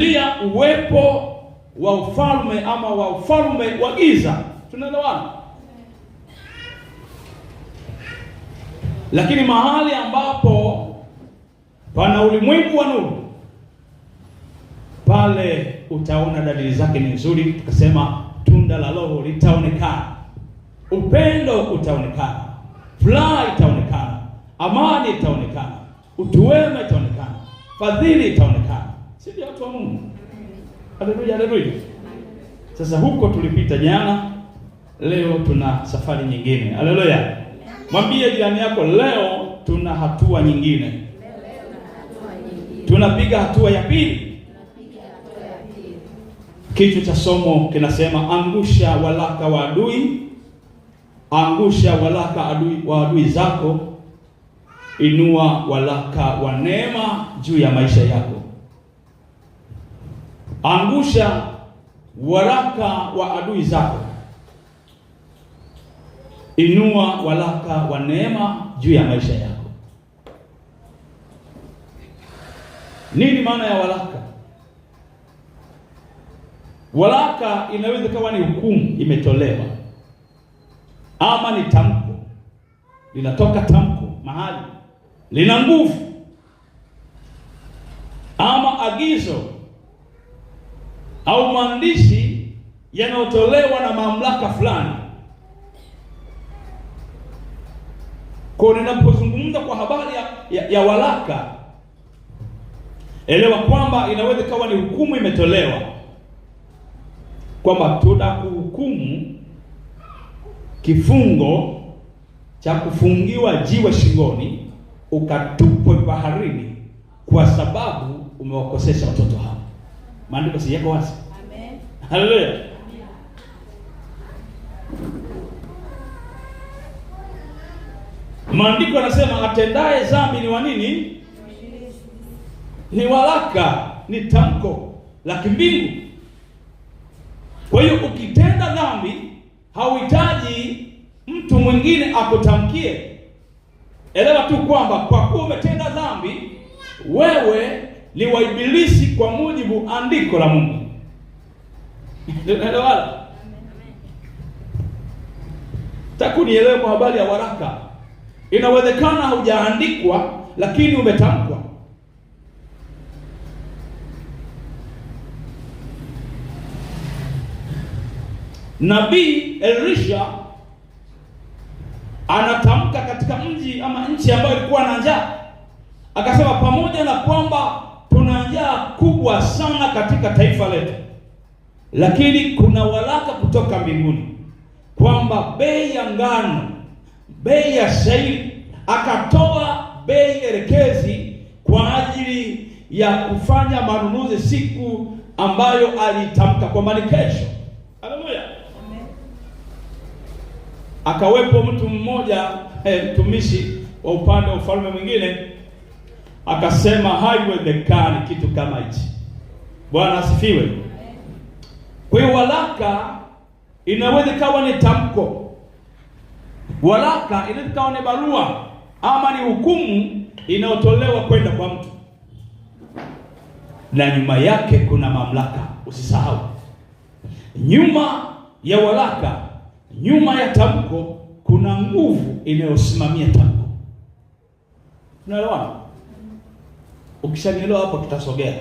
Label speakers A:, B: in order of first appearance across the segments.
A: Pia uwepo wa ufalme ama wa ufalme wa giza. Tunaelewana? Lakini mahali ambapo pana ulimwengu wa nuru, pale utaona dalili zake ni nzuri. Tukasema tunda la Roho litaonekana, upendo utaonekana, furaha itaonekana, amani itaonekana, utu wema itaonekana, fadhili itaonekana. Sisi watu wa Mungu. Haleluya, haleluya. Sasa huko tulipita jana, leo tuna safari nyingine. Haleluya. Mwambie jirani yako, leo tuna hatua nyingine. Tunapiga hatua ya pili. Kichwa cha somo kinasema angusha walaka wa adui. Angusha walaka wa adui zako. Inua walaka wa neema juu ya maisha yako. Angusha waraka wa adui zako. Inua walaka wa neema juu ya maisha yako. Nini maana ya walaka? Walaka inaweza kuwa ni hukumu imetolewa, ama ni tamko. Linatoka tamko mahali, lina nguvu, ama agizo au maandishi yanayotolewa na mamlaka fulani. Kwa ninapozungumza kwa habari ya walaka, elewa kwamba inaweza kuwa ni hukumu imetolewa, kwamba tunakuhukumu kifungo cha kufungiwa jiwe shingoni ukatupwe baharini kwa sababu umewakosesha watoto hao. Maandiko si yako wazi? Amen. Haleluya. Maandiko yanasema atendaye dhambi ni wa nini? Ni walaka, ni tamko la kimbingu. Kwa hiyo ukitenda dhambi hauhitaji mtu mwingine akutamkie. Elewa tu kwamba kwa kuwa umetenda dhambi, wewe ni wa ibilisi kwa mujibu andiko la Mungu. Elewa. Takunielewe kwa habari ya waraka. Inawezekana haujaandikwa lakini umetamkwa. Nabii Elisha anatamka katika mji ama nchi ambayo ilikuwa na njaa. Akasema pamoja na kwamba tuna njaa kubwa sana katika taifa letu, lakini kuna walaka kutoka mbinguni kwamba bei ya ngano, bei ya shayiri, akatoa bei elekezi kwa ajili ya kufanya manunuzi siku ambayo alitamka kwamba ni kesho. Haleluya. Amen. Akawepo mtu mmoja, mtumishi wa upande wa ufalme mwingine, akasema haiwezekani kitu kama hichi. Bwana asifiwe. Kwa hiyo walaka inaweza kawa ni tamko. Walaka inaweza kawa ni barua ama ni hukumu inayotolewa kwenda kwa mtu, na nyuma yake kuna mamlaka. Usisahau, nyuma ya walaka, nyuma ya tamko kuna nguvu inayosimamia tamko. Unaelewa? Ukishanielewa hapo tutasogea.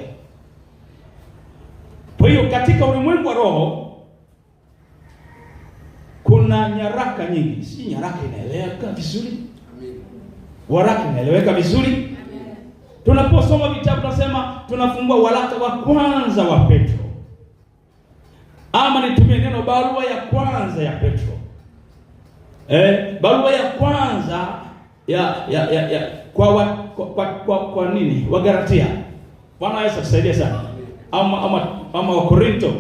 A: Kwa hiyo katika ulimwengu wa roho kuna nyaraka nyingi. Si nyaraka inaeleweka vizuri? Amen. Waraka inaeleweka vizuri? Amen. Tunaposoma vitabu tunasema tunafungua waraka wa kwanza wa Petro. Ama nitumie neno barua ya kwanza ya Petro. Barua ya kwanza ya kwa nini? Wa Galatia. Bwana Yesu asaidie sana. Ama wa Korinto.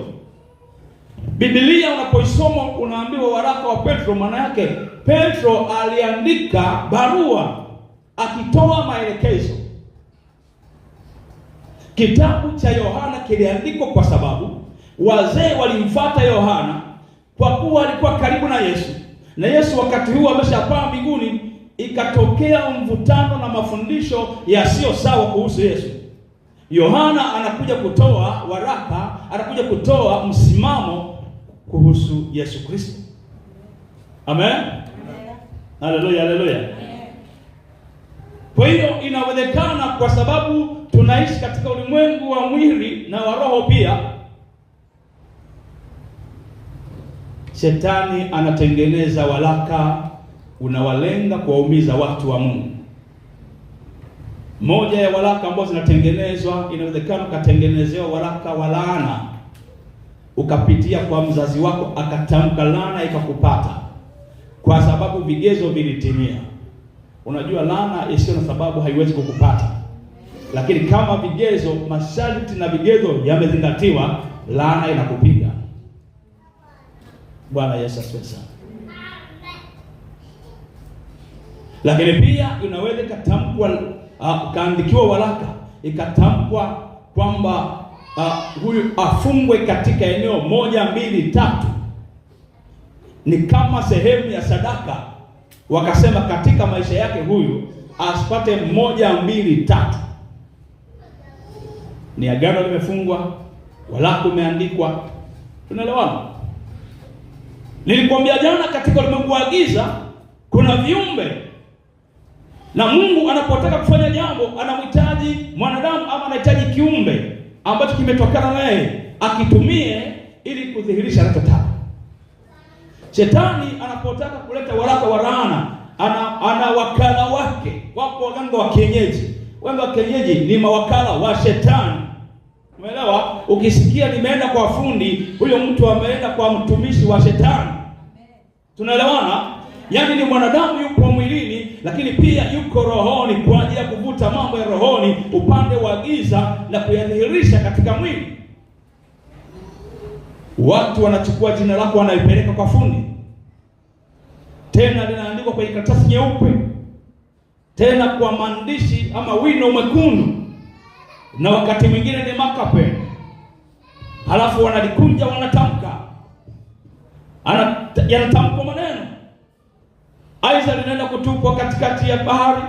A: Biblia unapoisoma unaambiwa waraka wa Petro, maana yake Petro aliandika barua akitoa maelekezo. Kitabu cha Yohana kiliandikwa kwa sababu wazee walimfuata Yohana kwa kuwa alikuwa karibu na Yesu. Na Yesu wakati huo ameshapaa mbinguni, ikatokea mvutano na mafundisho yasiyo sawa kuhusu Yesu. Yohana anakuja kutoa waraka, anakuja kutoa msimamo kuhusu Yesu Kristo. Amen. Haleluya, haleluya. Kwa hiyo inawezekana, kwa sababu tunaishi katika ulimwengu wa mwili na wa roho pia, Shetani anatengeneza waraka unawalenga kuwaumiza watu wa Mungu. Moja ya waraka ambao zinatengenezwa, inawezekana ukatengenezewa waraka wa laana, ukapitia kwa mzazi wako akatamka laana ikakupata kwa sababu vigezo vilitimia. Unajua laana isiyo na sababu haiwezi kukupata, lakini kama vigezo, masharti na vigezo yamezingatiwa, laana inakupiga. Bwana Yesu asifiwe sana. Lakini pia inaweza ikatamkwa, kaandikiwa waraka ikatamkwa kwamba huyu afungwe katika eneo 1, 2, 3, ni kama sehemu ya sadaka. Wakasema katika maisha yake huyu asipate 1, 2, 3. Ni agano limefungwa, waraka umeandikwa. Tunaelewana? Nilikwambia jana, katika ulimwengu wa giza kuna viumbe, na Mungu anapotaka kufanya jambo anamhitaji mwanadamu ama anahitaji kiumbe ambacho kimetokana naye akitumie ili kudhihirisha anachotaka. Shetani anapotaka kuleta waraka wa laana, ana wakala wake. Wapo waganga wa kienyeji. Waganga wa kienyeji ni mawakala wa Shetani. Umeelewa? Ukisikia nimeenda kwa fundi, huyo mtu ameenda kwa mtumishi wa Shetani. Tunaelewana? Yaani ni mwanadamu yupo mwilini, lakini pia yuko rohoni kwa ajili ya kuvuta mambo ya rohoni upande wa giza na kuyadhihirisha katika mwili. Watu wanachukua jina lako wanaipeleka kwa fundi, tena linaandikwa kwenye karatasi nyeupe, tena kwa maandishi ama wino mwekundu, na wakati mwingine ni makape. Halafu wanalikunja, wanatamka, yanatamka maneno, aidha linaenda kutupwa katikati ya bahari,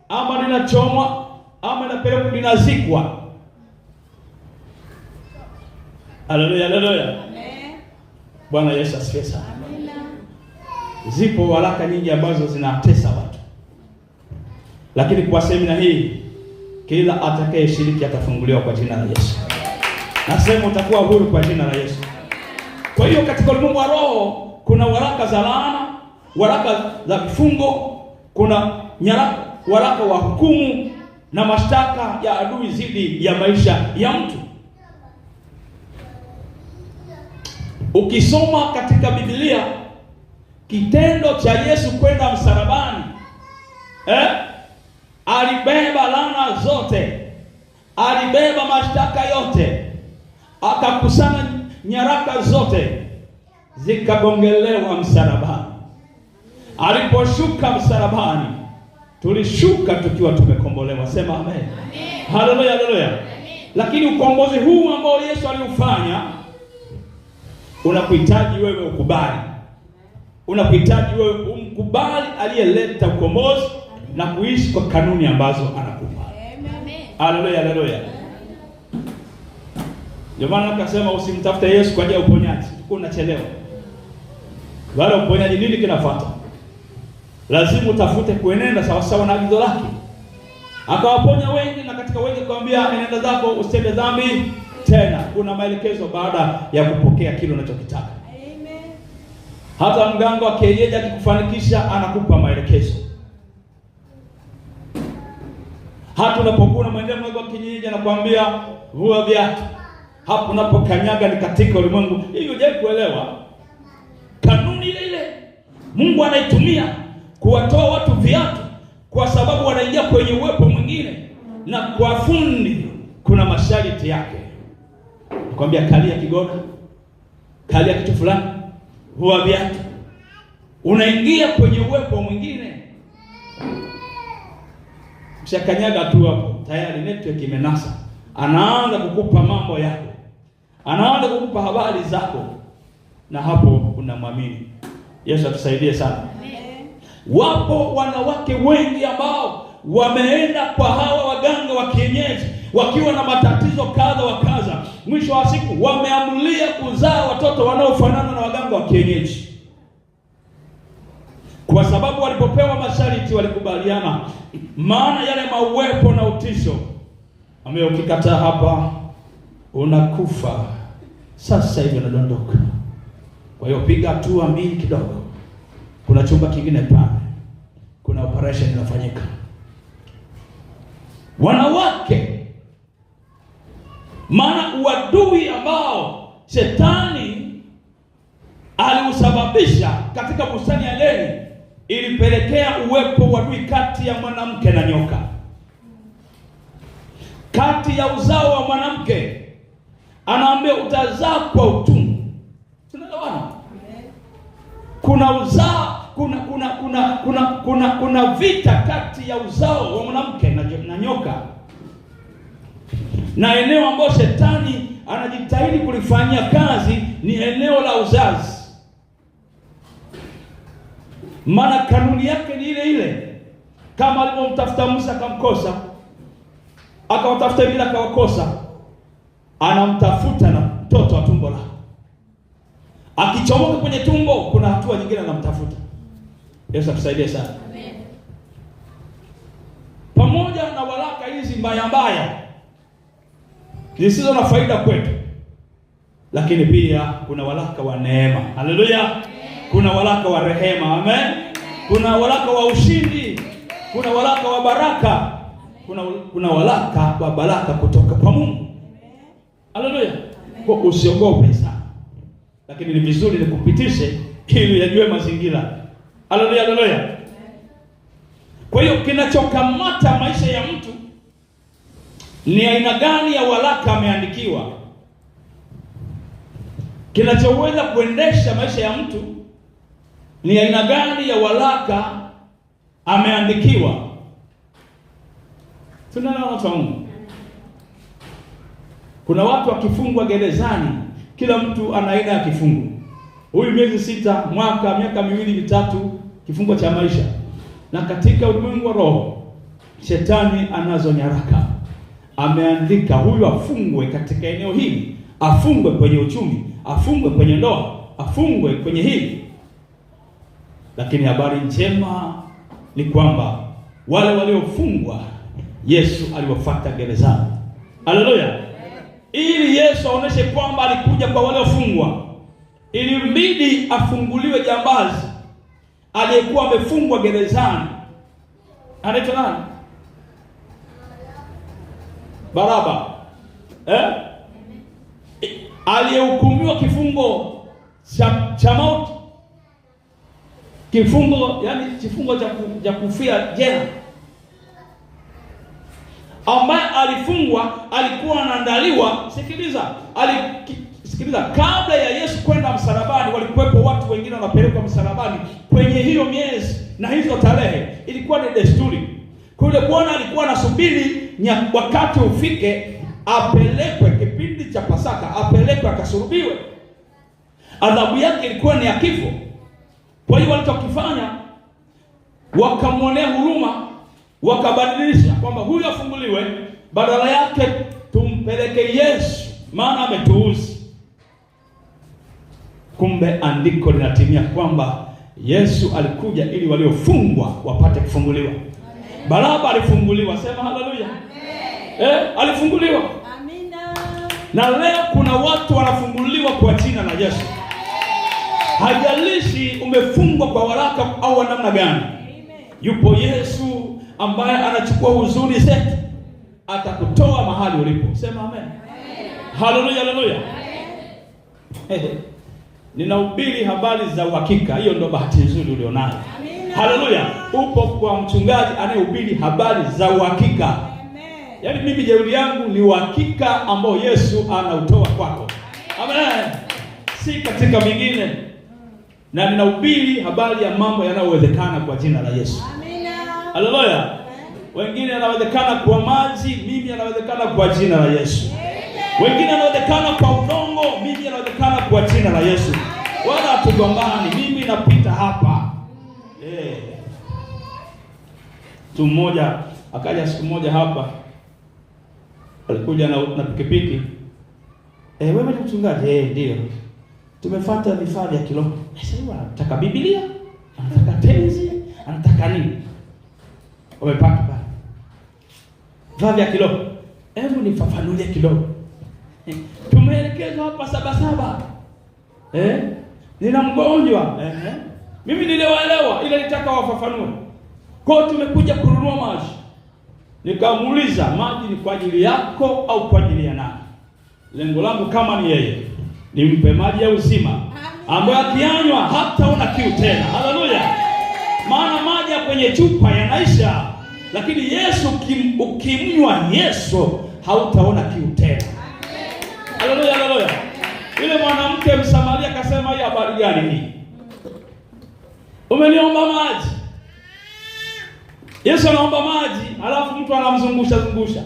A: ama linachomwa, ama linapelekwa linazikwa. Haleluya, haleluya. Amen. Bwana Yesu asifiwe sana. Amen. Zipo waraka nyingi ambazo zinatesa watu, lakini kwa semina hii kila atakayeshiriki atafunguliwa kwa jina la Yesu. Nasema utakuwa huru kwa jina la Yesu. Kwa hiyo katika ulimwengu wa roho kuna waraka za laana, waraka za vifungo, kuna waraka wa hukumu na mashtaka ya adui zidi ya maisha ya mtu. Ukisoma katika Biblia kitendo cha Yesu kwenda msalabani, alibeba laana zote, alibeba mashtaka yote, akakusanya nyaraka zote, zikagongelewa msalabani. Aliposhuka msalabani, tulishuka tukiwa tumekombolewa. Sema amen. Haleluya, haleluya. Lakini ukombozi huu ambao Yesu aliufanya unakuhitaji wewe ukubali. Unakuhitaji wewe umkubali aliyeleta ukombozi na kuishi kwa kanuni ambazo anakupa. Amen. Haleluya, haleluya. Ndio maana akasema usimtafute Yesu kwa ajili ya uponyaji, unachelewa. Wala uponyaji nini kinafuata? Lazima utafute kuenenda sawa sawa na agizo lake. Akawaponya wengi, na katika wengi akamwambia enenda zako usitende dhambi tena. Kuna maelekezo baada ya kupokea kile unachokitaka. Amen. Hata mganga wa kienyeji akikufanikisha anakupa maelekezo. Hata unapokuwa unamwendea mganga wa kienyeji anakuambia vua viatu, hapo unapokanyaga ni katika ulimwengu. Hiyo je, kuelewa kanuni ile ile Mungu anaitumia kuwatoa watu viatu, kwa sababu wanaingia kwenye uwepo mwingine, na kwa fundi kuna masharti yake. Nakwambia kalia kigoda, kalia kitu fulani, vua viatu, unaingia kwenye uwepo mwingine. Mshakanyaga tu hapo, tayari network imenasa. Anaanza kukupa mambo yako, anaanza kukupa habari zako, na hapo unamwamini. Yesu atusaidie sana. Amen. Wapo wanawake wengi ambao wameenda kwa hawa waganga wa kienyeji wakiwa na matatizo kadha wa kadha, mwisho wa siku wameamulia kuzaa watoto wanaofanana na waganga wa kienyeji, kwa sababu walipopewa masharti walikubaliana. Maana yale mawepo na utisho, ambaye ukikataa hapa unakufa sasa hivi, unadondoka. Kwa hiyo piga hatua mbili kidogo, kuna chumba kingine pale, kuna operation inafanyika. Wanawake, maana uadui ambao shetani aliusababisha katika bustani ya Edeni ilipelekea uwepo wa uadui kati ya mwanamke na nyoka, kati ya uzao wa mwanamke. Anaambia utazaa kwa utungu. Tunaelewana? Kuna uzao, kuna vita kati ya uzao wa mwanamke na nyoka, na eneo ambalo shetani anajitahidi kulifanyia kazi ni eneo la uzazi. Maana kanuni yake ni ile ile, kama alipomtafuta Musa akamkosa, akawatafuta wengine akawakosa, anamtafuta na mtoto wa tumbo lake. Akichomoka kwenye tumbo, kuna hatua nyingine anamtafuta. Yesu atusaidie sana. Amen. Pamoja na waraka hizi mbaya zisizo na faida kwetu, lakini pia kuna waraka wa neema. Haleluya. Kuna waraka wa rehema. Amen. Kuna waraka wa ushindi. Kuna waraka wa baraka. Kuna waraka wa baraka kutoka kwa Mungu. Haleluya. Kwa usiogope sana, lakini ni vizuri nikupitishe ili yajue mazingira. Haleluya, haleluya. Kwa hiyo kinachokamata maisha ya mtu ni aina gani ya waraka ameandikiwa. Kinachoweza kuendesha maisha ya mtu ni aina gani ya waraka ameandikiwa. Tunaona watu wa Mungu. Kuna watu wakifungwa gerezani, kila mtu ana aina ya kifungo. Huyu miezi 6, mwaka, miaka 2, 3, kifungo cha maisha. Na katika ulimwengu wa roho, shetani anazo nyaraka. Ameandika huyu afungwe katika eneo hili, afungwe kwenye uchumi, afungwe kwenye ndoa, afungwe kwenye hili. Lakini habari njema ni kwamba wale waliofungwa Yesu aliwafuata gerezani. Haleluya. Ili Yesu aoneshe kwamba alikuja kwa waliofungwa, ilimbidi afunguliwe jambazi aliyekuwa amefungwa gerezani. Anaitwa nani? Baraba. Aliyehukumiwa kifungo cha mauti. Kifungo, yani kifungo cha kufia jela. Ambaye alifungwa alikuwa anaandaliwa. Sikiliza, kabla ya Yesu kwenda msalabani, walikuwepo watu wengine wanapelekwa msalabani kwenye hiyo miezi na hizo tarehe. Ilikuwa ni desturi. Kwa hiyo Bwana alikuwa anasubiri wakati ufike apelekwe, kipindi cha Pasaka apelekwe akasulubiwe. Adhabu yake ilikuwa ni ya kifo. Kwa hiyo walichokifanya, wakamwonea huruma, wakabadilisha kwamba huyu afunguliwe, badala yake tumpeleke Yesu maana ametuuzi. Kumbe andiko linatimia kwamba Yesu alikuja ili waliofungwa wapate kufunguliwa. Baraba alifunguliwa, sema haleluya. Alifunguliwa. Amina. Na leo kuna watu wanafunguliwa kwa jina la Yesu. Hajalishi umefungwa kwa waraka au namna gani. Yupo Yesu ambaye anachukua huzuni zetu, atakutoa mahali ulipo. Sema amen. Haleluya, haleluya. Ninahubiri habari za uhakika. Hiyo ndio bahati nzuri ulionayo. Haleluya. Upo kwa mchungaji anayehubiri habari za uhakika. Yaani mimi jeuri yangu ni uhakika ambao Yesu anautoa kwako. Amen. Si katika mingine. Na ninahubiri habari ya mambo yanayowezekana kwa jina la Yesu. Amina. Haleluya. Wengine yanawezekana kwa maji, mimi yanawezekana kwa jina la Yesu. Wengine yanawezekana kwa udongo, mimi yanawezekana kwa jina la Yesu. Wala tugombani, mimi napita hapa. Mtu mmoja Akaja siku moja hapa, alikuja na pikipiki. Wewe ni mchungaji? Ndio. Tumefuata vifaa vya kiroho. Sasa anataka Biblia, anataka tenzi, anataka nini? Wamepata pale vifaa vya kiroho. Hebu nifafanulie kidogo. Tumeelekezwa hapa Sabasaba. Nina mgonjwa. Mimi niliwaelewa, ila nitaka wafafanue. Kwa tumekuja kununua maji. Nikamuuliza, maji ni kwa ajili yako au kwa ajili ya nani? Lengo langu kama ni yeye, nimpe maji ya uzima ambayo akiyanywa hataona kiu tena. Haleluya! Maana maji ya kwenye chupa yanaisha, lakini Yesu ukimnywa Yesu hautaona kiu tena. Haleluya, haleluya. Yule mwanamke Msamaria akasema, hii habari gani hii? Umeniomba maji. Yesu anaomba maji, alafu mtu anamzungusha.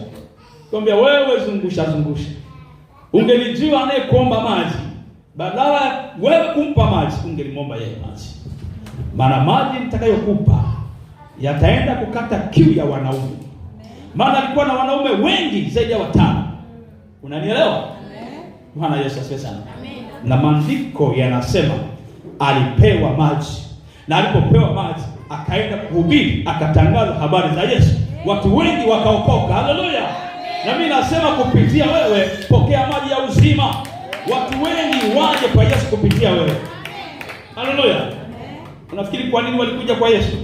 A: Kwambia wewe zungusha. Ungelijua anayekuomba maji, badala wewe kumpa maji, ungelimwomba yeye maji. Maana maji nitakayokupa yataenda kukata kiu ya wanaume. Maana alikuwa na wanaume wengi zaidi ya 5. Unanielewa? Bwana Yesu asifiwe sana. Na maandiko yanasema alipewa maji. Na alipopewa maji akaenda kuhubiri, akatangaza habari za Yesu. Watu wengi wakaokoka. Haleluya. Na mimi nasema kupitia wewe pokea maji ya uzima. Watu wengi waje kwa Yesu kupitia wewe. Haleluya. Unafikiri kwa nini walikuja kwa Yesu?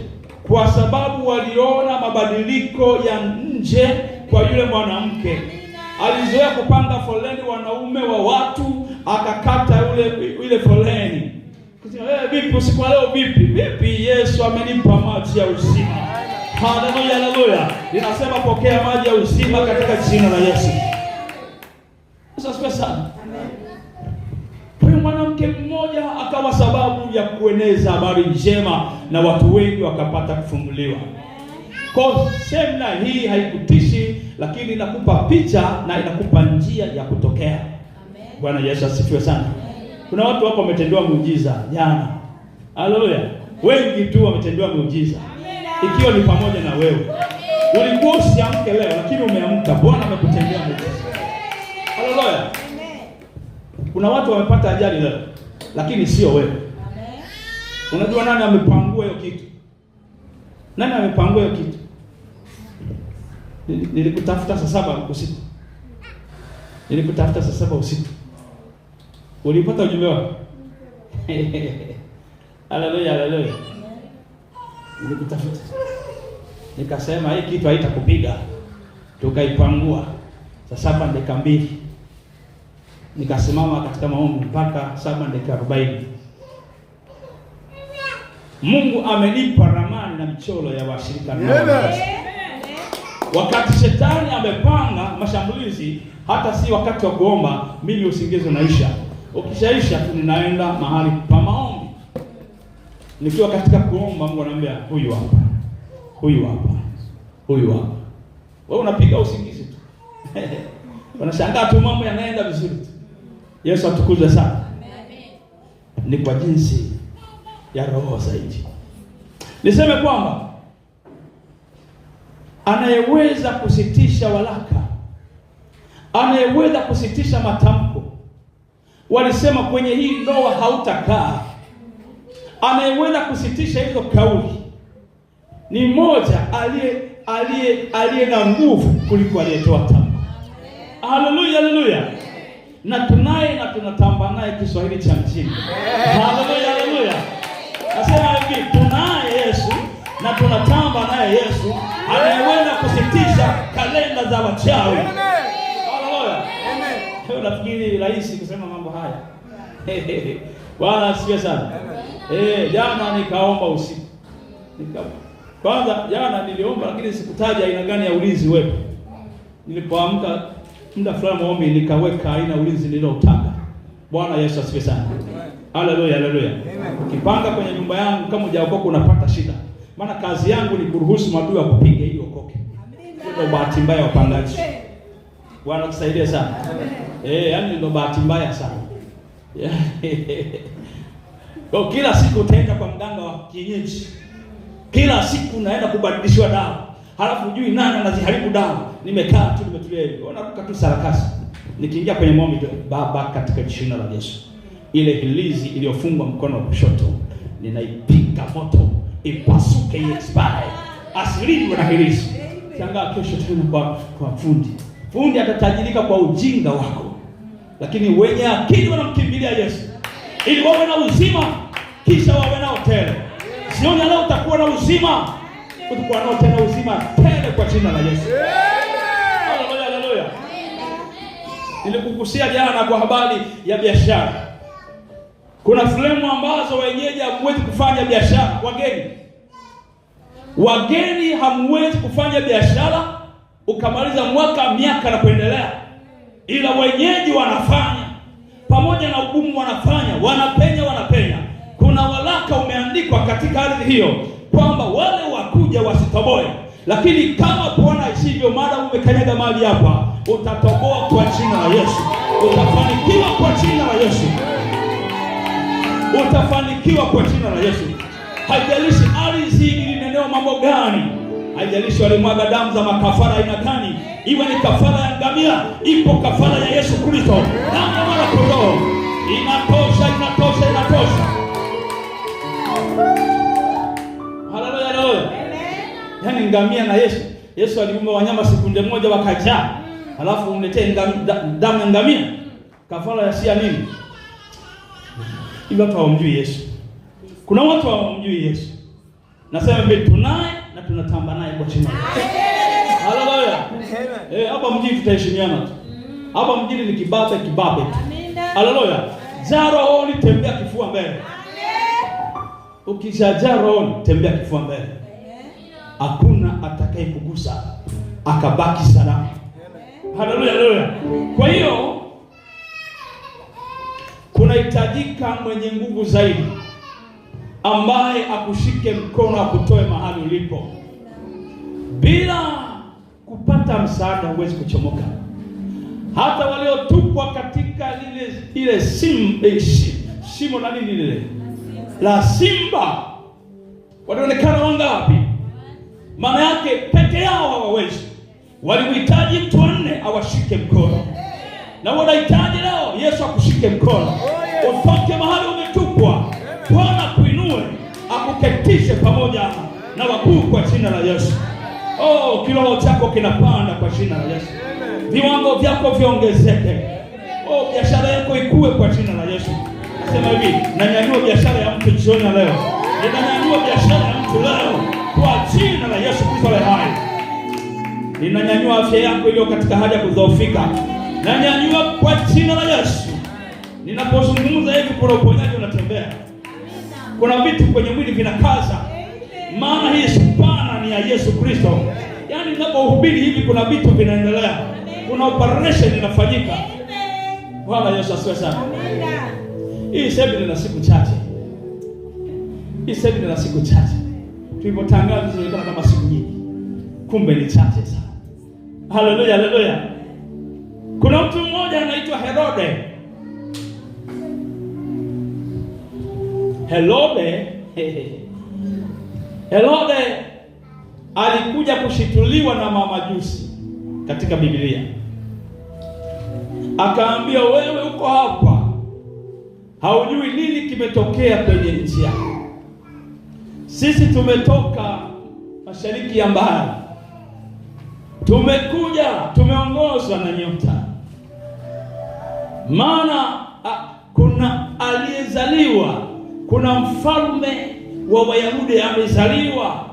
A: Kwa sababu waliona mabadiliko ya nje kwa yule mwanamke. Alizoea kupanga foleni wanaume wa watu, akakata ile foleni. Vipi usiku wa leo vipi? Yesu amenipa maji ya uzima. Haleluya, haleluya. Ninasema pokea maji ya uzima katika jina la Yesu. Sasa sana. Huyu mwanamke mmoja akawa sababu ya kueneza habari njema na watu wengi wakapata kufunguliwa. Kwa semina hii haikutishi, lakini inakupa picha na inakupa njia ya kutokea. Bwana Yesu asifiwe sana. Kuna watu hapo wametendewa muujiza jana. Haleluya. Wengi tu wametendewa muujiza. Ikiwa ni pamoja na wewe. Ulikuwa usiamke leo lakini umeamka. Bwana amekutendea muujiza. Haleluya. Kuna watu wamepata ajali leo lakini sio wewe. Unajua nani amepangua hiyo kitu? Nani amepangua hiyo kitu? Nilikutafuta saa 7 usiku. Nilikutafuta saa 7 usiku. Ulipata ujumbe wako? Haleluya, haleluya. Nilikutafuta. Nikasema hii kitu haitakupiga. Tukaipangua saa 7 dakika 2. Nikasimama katika maombi mpaka 7 dakika 40. Mungu amenipa ramani na michoro ya washirika nao. Wakati shetani amepanga mashambulizi, hata si wakati wa kuomba, mimi usingizi unaisha. Ukishaisha tu ninaenda mahali pa maombi. Nikiwa katika kuomba, Mungu ananiambia huyu hapa. Wewe unapiga usingizi tu. Unashangaa tu mambo yanaenda vizuri tu. Yesu atukuzwe sana. Amen. Ni kwa jinsi ya roho zaidi. Niseme kwamba anayeweza kusitisha walaka, anayeweza kusitisha matamko, walisema kwenye hii ndoa hautakaa, anayeweza kusitisha hizo kauli ni mmoja aliye na nguvu kuliko aliyetoa tamko. Haleluya, haleluya. Na tunatamba naye Kiswahili cha mjini. Haleluya, haleluya. Nasema hivi, tunaye Yesu na tunatamba naye Yesu anayeweza kusitisha kalenda za wachawi. Haleluya. Amen. Nafikiri rahisi kusema mambo haya. Bwana asifiwe sana. Jana nikaomba usiku. Kwanza jana niliomba lakini sikutaja aina gani ya ulinzi wepo. Nilipoamka muda fulani maombi nikaweka aina ulinzi niliyotaka. Bwana Yesu asifiwe sana. Haleluya, haleluya. Ukipanga kwenye nyumba yangu kama hujaokoka unapata shida. Maana kazi yangu ni kuruhusu maadui kupiga ili uokoke. Ndio bahati mbaya wapangaji. Bwana tusaidie sana. Yaani ndio bahati mbaya sana. Kwa kila siku utaenda kwa mganga wa kienyeji. Kila siku unaenda kubadilishwa dawa. halafu hujui nani anaziharibu dawa. Nimekaa tu nimetulia hivi, unaruka tu sarakasi. Nikiingia kwenye maombi tu, Baba, katika jina la Yesu, ile hilizi iliyofungwa mkono wa kushoto ninaipiga moto, ipasuke, expire, asilindwe na hilizi. Shangaa kesho tena kwa fundi atatajirika kwa ujinga wako, lakini wenye akili wanamkimbilia Yesu ili wawe na uzima, kisha wawe nao tele. Sioni leo utakuwa na uzima, utakuwa nao tena uzima tele kwa jina la Yesu. Haleluya, haleluya. Nilikugusia jana kwa habari ya biashara. Kuna sehemu ambazo wenyeji hamwezi kufanya biashara, wageni hamwezi kufanya biashara ukamaliza mwaka, miaka na kuendelea, ila wenyeji wanafanya. Pamoja na ugumu wanafanya, wanapenya. Kuna walaka umeandikwa katika ardhi hiyo kwamba wale wakuja wasitoboe, lakini kama Bwana isivyo, maadamu umekanyaga mahali hapa, utatoboa kwa jina la Yesu. Utafanikiwa kwa jina la Yesu. Utafanikiwa kwa jina la Yesu. Haijalishi ardhi ilinenewa mambo gani, haijalishi walimwaga damu za makafara aina gani, iwe ni kafara ya ngamia, ipo kafara ya Yesu Kristo, damu ya mwana kondoo. Inatosha. Haleluya, haleluya. Yaani ngamia na Yesu aliumba wanyama sekunde moja wakajaa, halafu unletee damu ya ngamia, kafara ya sia nini? Hivyo watu hawamjui Yesu. Kuna watu hawamjui Yesu. Nasema hivi, tunaye na tunatamba naye kwa jina la Yesu. Haleluya. Hapa mjini tutaheshimiana tu. Hapa mjini ni kibabe tu. Haleluya. Jaa rohoni, tembea kifua mbele. Ukishajaa rohoni, tembea kifua mbele. Hakuna atakayekugusa akabaki salama. Haleluya, haleluya. Kwa hiyo kunahitajika mwenye nguvu zaidi ambaye akushike mkono akutoe mahali ulipo. Bila kupata msaada huwezi kuchomoka. Hata waliotupwa katika ile shimo na nini lile la simba walionekana wangapi? Maana yake peke yao hawawezi. Walimhitaji mtu wanne awashike mkono. Na wanahitaji leo Yesu akushike mkono. Utoke mahali umetupwa. Bwana kuinue, akuketishe pamoja na wakuu kwa jina la Yesu. Kiroho chako kinapanda kwa jina la Yesu. Viwango vyako viongezeke. Biashara yako ikue kwa jina la Yesu. Nasema hivi, nanyanyua biashara ya mtu jioni leo. Ninanyanyua biashara ya mtu leo kwa jina la Yesu Kristo aliye hai. Ninanyanyua afya yako iliyo katika haja kudhoofika. Nanyanyua kwa jina la Yesu. Ninapozungumza hivi, kuna uponyaji unatembea. Kuna vitu kwenye mwili vinakaza. Maana hii spana ni ya Yesu Kristo. Yaani ninapohubiri hivi kuna vitu vinaendelea. Kuna operation inafanyika. Bwana Yesu asifiwe sana. Hii semina ina siku chache. Tulipotangaza zilikuwa kama siku nyingi. Kumbe ni chache sana. Haleluya, haleluya. Kuna mtu mmoja anaitwa Herode. Herode alikuja kushituliwa na mamajusi katika Biblia. Akaambia, wewe uko hapa, haujui nini kimetokea kwenye nchi yako. Sisi tumetoka mashariki ya mbali, tumekuja, tumeongozwa na nyota. Maana kuna aliyezaliwa, kuna mfalme wa Wayahudi amezaliwa.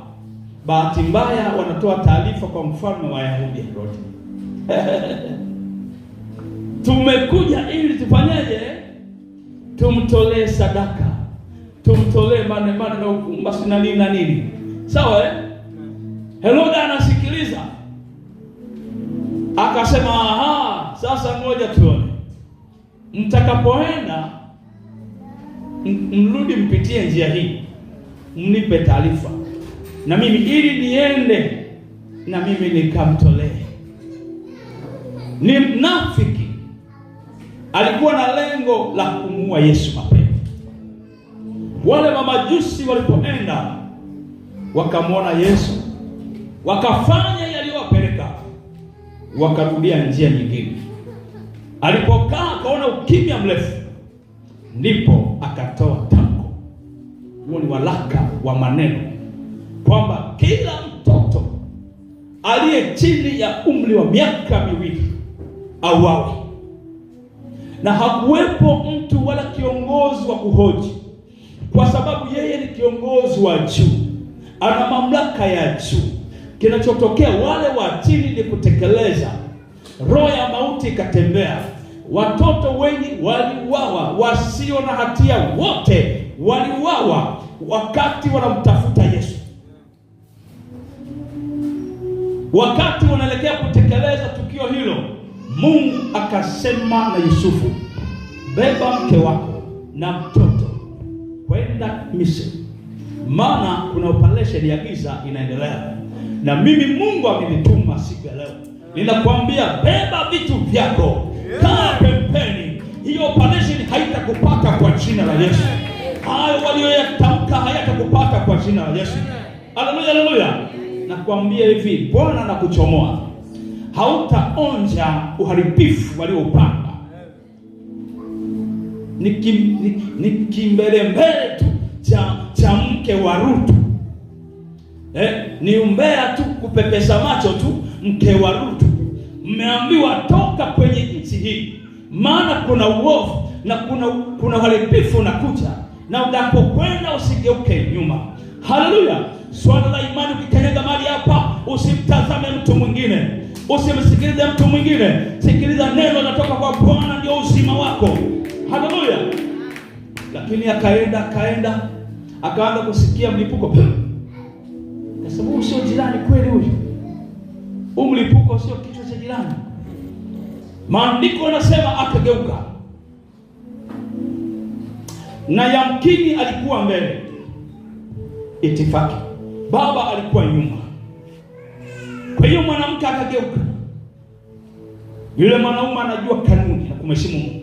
A: Bahati mbaya wanatoa taarifa kwa mfalme wa Wayahudi Herode. Tumekuja ili tufanyeje? Tumtolee sadaka, tumtolee mane na ukumbasi na nini. Sawa Herode anasikiliza. Akasema, sasa ngoja tuone. Mtakapoenda mrudi mpitie njia hii. Mnipe taarifa. Na mimi ili niende na mimi nikamtolee. Ni mnafiki. Alikuwa na lengo la kumuua Yesu mapema. Wale mamajusi walipoenda wakamwona Yesu, wakafanya yaliyowapeleka, wakarudia njia nyingine. Alipokaa akaona ukimya mrefu, ndipo akatoa tamko. Huo ni waraka wa maneno kwamba kila mtoto aliye chini ya umri wa miaka 2 auawe. Na hakuwepo mtu wala kiongozi wa kuhoji, kwa sababu yeye ni kiongozi wa juu, ana mamlaka ya juu. Kinachotokea, wale wa chini ni kutekeleza. Roho ya mauti ikatembea, watoto wengi waliuawa, wasio na hatia wote waliuawa wakati wanamtafuta Yesu. Wakati wanaelekea kutekeleza tukio hilo, Mungu akasema na Yusufu, beba mke wako na mtoto kwenda Misri, maana kuna operation ya giza inaendelea, na mimi Mungu amenituma siku ya leo. Ninakwambia, beba vitu vyako, kaa pembeni. Hiyo operation haitakupata kwa jina la Yesu. Hayo walioyatamka hayatakupata kwa jina la Yesu. Haleluya, haleluya. Nakwambia hivi, Bwana anakuchomoa. Hautaonja uharibifu walioupanga. Ni kimbelembele tu cha mke wa Rutu. Ni umbea tu, kupepesa macho tu. Mke wa Rutu, mmeambiwa toka kwenye nchi hii, maana kuna uovu na kuna uharibifu unakuja, na unapokwenda usigeuke nyuma. Haleluya. Swala la imani, ukikanyaga mahali hapa, usimtazame mtu mwingine, usimsikilize mtu mwingine. Sikiliza neno linatoka kwa Bwana, ndio uzima wako. Haleluya. Lakini akaenda akaanza kusikia mlipuko. Kwa sababu sio jirani kweli huyu. Mlipuko sio kitu cha jirani. Maandiko yanasema akageuka, na yamkini alikuwa mbele. Itifaki, baba alikuwa nyuma. Kwa hiyo mwanamke akageuka. Yule mwanaume anajua kanuni na kumheshimu Mungu.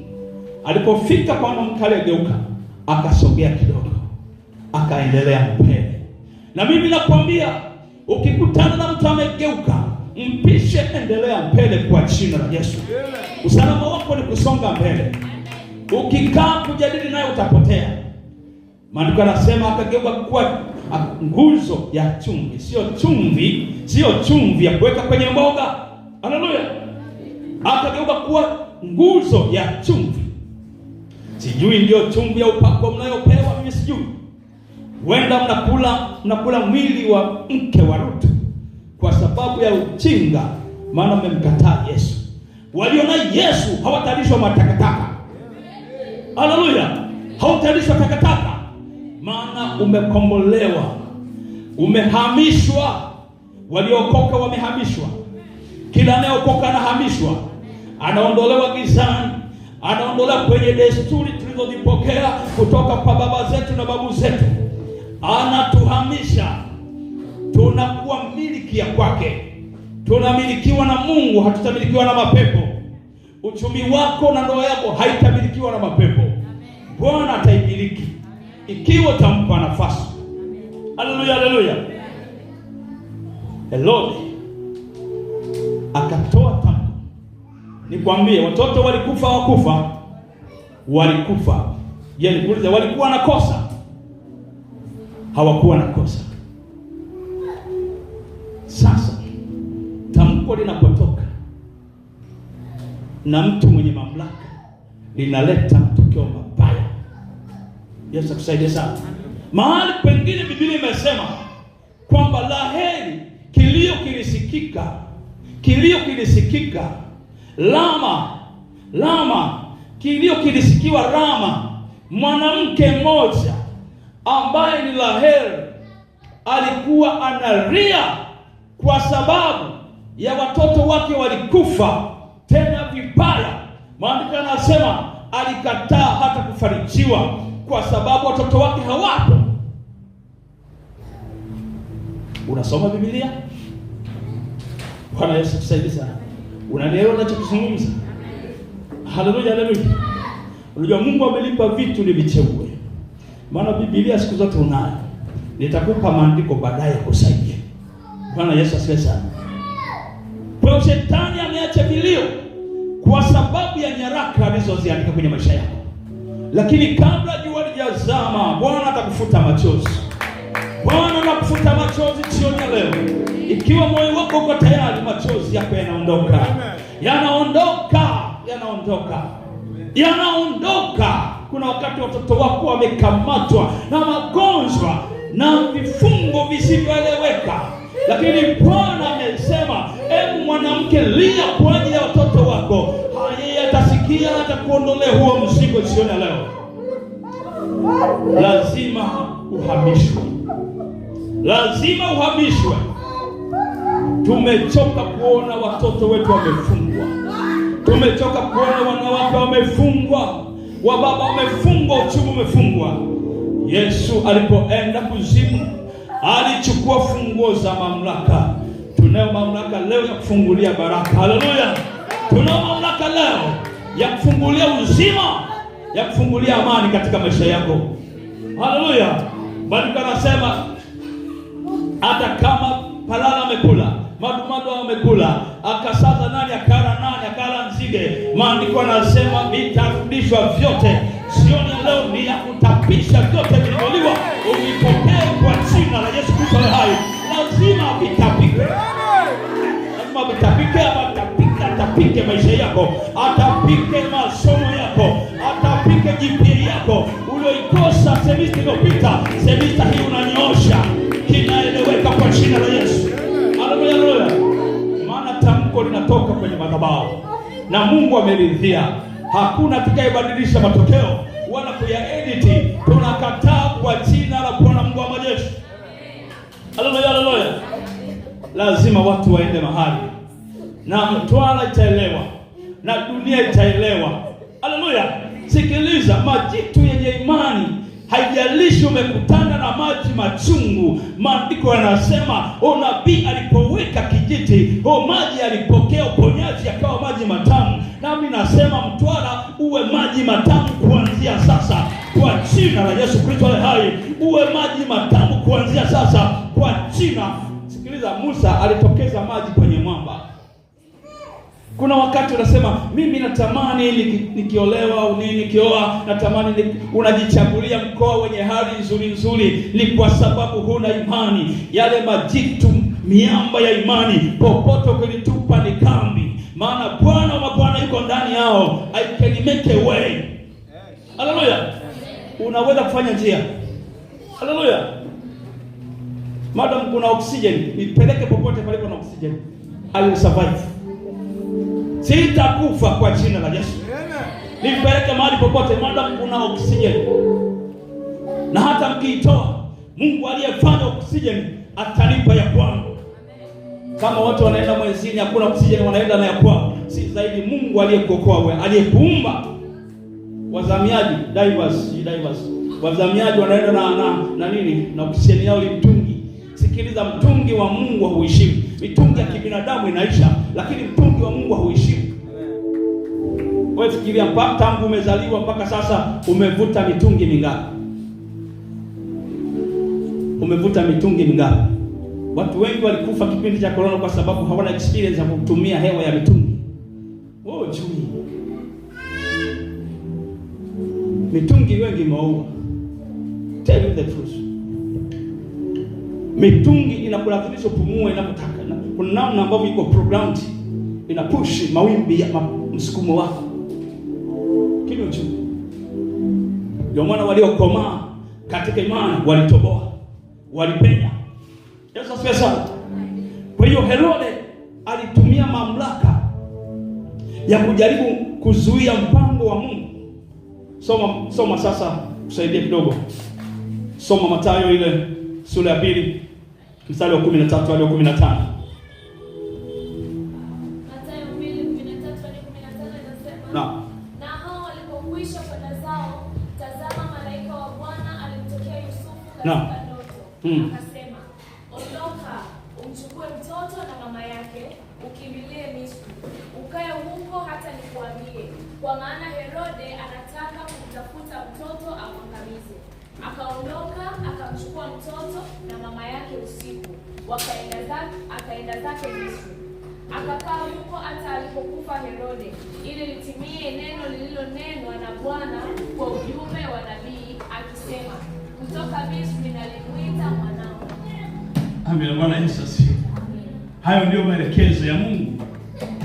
A: Alipofika kwa mwanamke aliyegeuka, akasogea kidogo, akaendelea mbele. Na mimi nakwambia, ukikutana na mtu amegeuka, mpishe, endelea mbele kwa jina la Yesu. Usalama wako ni kusonga mbele. Ukikaa kujadili naye utapotea. Maandiko yanasema akageuka kuwa nguzo ya chumvi. Sio chumvi ya kuweka kwenye mboga. Haleluya. Akageuka kuwa nguzo ya chumvi. Sijui ndio chumvi ya upako mnayopewa, mimi sijui. Wenda mnakula mwili wa mke wa Rutu kwa sababu ya ujinga, maana mmemkataa Yesu. Waliona Yesu hawatalishwa matakataka. Haleluya. Hautalishwa takataka, maana umekombolewa, umehamishwa. Waliokoka wamehamishwa. Kila anayeokoka anahamishwa, anaondolewa gizani, anaondolewa kwenye desturi tulizozipokea kutoka kwa baba zetu na babu zetu. Anatuhamisha, tunakuwa miliki ya kwake. Tunamilikiwa na Mungu, hatutamilikiwa na mapepo. Uchumi wako na ndoa yako haitamilikiwa na mapepo. Bwana ataimiliki ikiwa utampa nafasi. Haleluya, haleluya. Herode akatoa tamko. Nikwambie, watoto walikufa wakufa? Walikufa. Je, nikuulize, walikuwa na kosa? Hawakuwa na kosa. Sasa tamko linapotoka na mtu mwenye mamlaka, linaleta matokeo mabaya. Yesu akusaidie sana. Mahali pengine Biblia imesema kwamba laheri kilio kilisikika Lama, kilio kilisikiwa Rama. Mwanamke mmoja ambaye ni Raheli alikuwa analia kwa sababu ya watoto wake walikufa, tena vibaya. Maandiko yanasema alikataa hata kufarijiwa kwa sababu watoto wake hawapo. Unasoma Biblia? Bwana Yesu tusaidie sana. Unanielewa ninachozungumza? Haleluya, haleluya. Unajua Mungu amelipa vitu ni vicheue. Maana Biblia siku zote unayo. Nitakupa maandiko baadaye kusaidia. Bwana Yesu asifiwe sana. Kwa shetani ameacha vilio kwa sababu ya nyaraka alizoziandika kwenye maisha yako. Lakini kabla jua lijazama, Bwana atakufuta machozi. Bwana anakufuta machozi jioni ya leo. Ikiwa moyo wako uko tayari, machozi yako yanaondoka. Yanaondoka. Kuna wakati watoto wako wamekamatwa na magonjwa na vifungo visivyoeleweka, lakini Bwana amesema, hebu mwanamke, lia kwa ajili ya watoto wako. Yeye atasikia, atakuondolea huo mzigo jioni ya leo. Lazima uhamishwe. Tumechoka kuona watoto wetu wamefungwa. Tumechoka kuona wanawake wamefungwa, wababa wamefungwa, uchumi umefungwa. Yesu alipoenda kuzimu, alichukua funguo za mamlaka. Tunayo mamlaka leo ya kufungulia baraka. Haleluya! Tunayo mamlaka leo ya kufungulia uzima, ya kufungulia amani katika maisha yako. Haleluya! Bali anasema hata kama palala amekula, madumadu amekula, akasaza nani, akala nzige, maandiko yanasema vitarudishwa vyote. Sioni leo ni ya kutapisha vyote vilivyoliwa, uvipokee kwa jina la Yesu Kristo hai. Lazima vitapike. Atapike maisha yako, atapike masomo yako, atapike GPA yako ulioikosa semester iliyopita. Semester hii unanyosha, kinaeleweka kwa jina la Yesu. Haleluya. Maana tamko linatoka kwenye madhabahu na Mungu ameridhia. Hakuna atakayebadilisha matokeo wala kuyaedit. Tunakataa kwa jina la Bwana Mungu wa majeshi. Haleluya. Lazima watu waende mahali, na Mtwara itaelewa na dunia itaelewa. Haleluya. Sikiliza, majitu yenye imani, haijalishi umekutana na maji machungu. Maandiko yanasema nabii alipoweka kijiti, maji alipokea uponyaji, akawa maji matamu. Nami nasema Mtwara uwe maji matamu kuanzia sasa kwa jina la Yesu Kristo hai. Uwe maji matamu kuanzia sasa kwa jina. Sikiliza, Musa alitokeza maji kwenye mwamba. Kuna wakati unasema mimi natamani nikiolewa au nikioa, natamani unajichagulia mkoa wenye hali nzuri. Ni kwa sababu huna imani. Yale majitu, miamba ya imani, popote ukilitupa ni kambi. Maana Bwana wa Bwana yuko ndani yao. I can make a way. Haleluya. Unaweza kufanya njia. Haleluya. Madam kuna oxygen, ipeleke popote palipo na oxygen. I will survive. Sitakufa kwa jina la Yesu. Nipeleke mahali popote madam kuna oxygen. Na hata mkiitoa, Mungu aliyefanya oxygen atanipa ya kwangu. Kama watu wanaenda mwezini hakuna oxygen, wanaenda na ya kwao. Si zaidi Mungu aliyekuokoa wewe, aliyekuumba. Wazamiaji, divers. Wazamiaji wanaenda na nini? Na oxygen yao mtungi. Sikiliza, mtungi wa Mungu hauishi. Mitungi ya kibinadamu inaisha, lakini mtungi wa Mungu hauishi. Wewe fikiria, tangu umezaliwa mpaka sasa umevuta mitungi mingapi? Watu wengi walikufa kipindi cha corona kwa sababu hawana experience ya kutumia hewa ya mitungi. Juu mitungi wengi maua. Tell you the truth. Mitungi inakulazimisha upumue inapotaka. Kuna namna ambavyo iko programmed, ina push mawimbi ya msukumo wako. Kile hicho. Ndio maana waliokomaa katika imani walitoboa, walipenya. Yesu asifiwe sana. Kwa hiyo Herode alitumia mamlaka ya kujaribu kuzuia mpango wa Mungu. Soma sasa, usaidie kidogo. Soma Mathayo ile sura ya 2 mstari wa 13 hadi 15.
B: Mathayo 2:13 hadi 15 inasema, na hao walipokwisha kwenda zao, tazama malaika wa Bwana alimtokea Yusufu katika ndoto. Akasema, ondoka, umchukue mtoto na mama yake, ukimbilie Misri. Ukae huko hata nikuambie, kwa maana Herode anataka kumtafuta mtoto amwangamize. Akaondoka, akamchukua mtoto na mama yake usiku, akaenda zake Misri. Akakaa huko hata alipokufa Herode, ili litimie neno lililonenwa na Bwana kwa ujumbe wa nabii akisema, kutoka Misri nalimuita mwanangu.
A: Amina. Bwana Yesu asifiwe. Hayo ndio maelekezo ya Mungu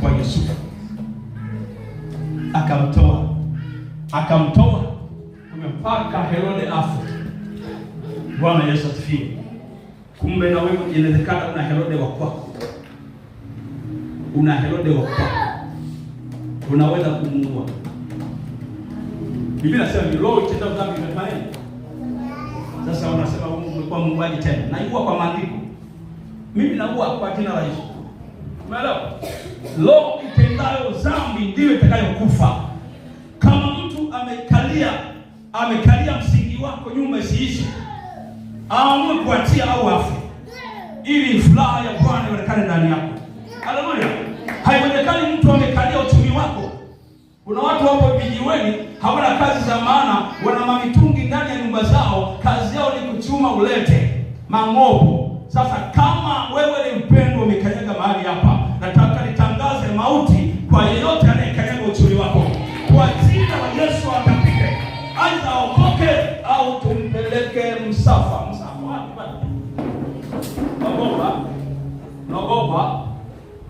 A: kwa Yusufu. Akamtoa mpaka Herode afu. Bwana Yesu asifiwe. Kumbe na wewe inawezekana una Herode wa kwako. Una Herode wa kwako. Unaweza kumuua. Biblia inasema ni roho itenda dhambi imefanya. Sasa unasema Mungu umekuwa muuaji tena. Naua kwa maandiko. Mimi naua kwa jina la Yesu. Umeelewa? Roho itendayo dhambi ndiyo itakayokufa. Kama mtu amekalia msingi wako nyumba isiishi, aamue kuatia au afe, ili furaha ya Bwana ionekane ndani yako. Haleluya. Haiwezekani mtu amekalia uchumi wako. Kuna watu hapo vijiweni hawana kazi za maana, wana mamitungi ndani ya nyumba zao, kazi yao ni kuchuma ulete mangopo. Sasa kama wewe ni mpendwa umekanyaga mahali hapa, nataka nitangaze mauti kwa yeyote anayekanyaga uchumi wako. Kwa jina la Yesu atapike. Aidha aokoke au tumpeleke msafa. Msafa wapi bwana? Naogopa.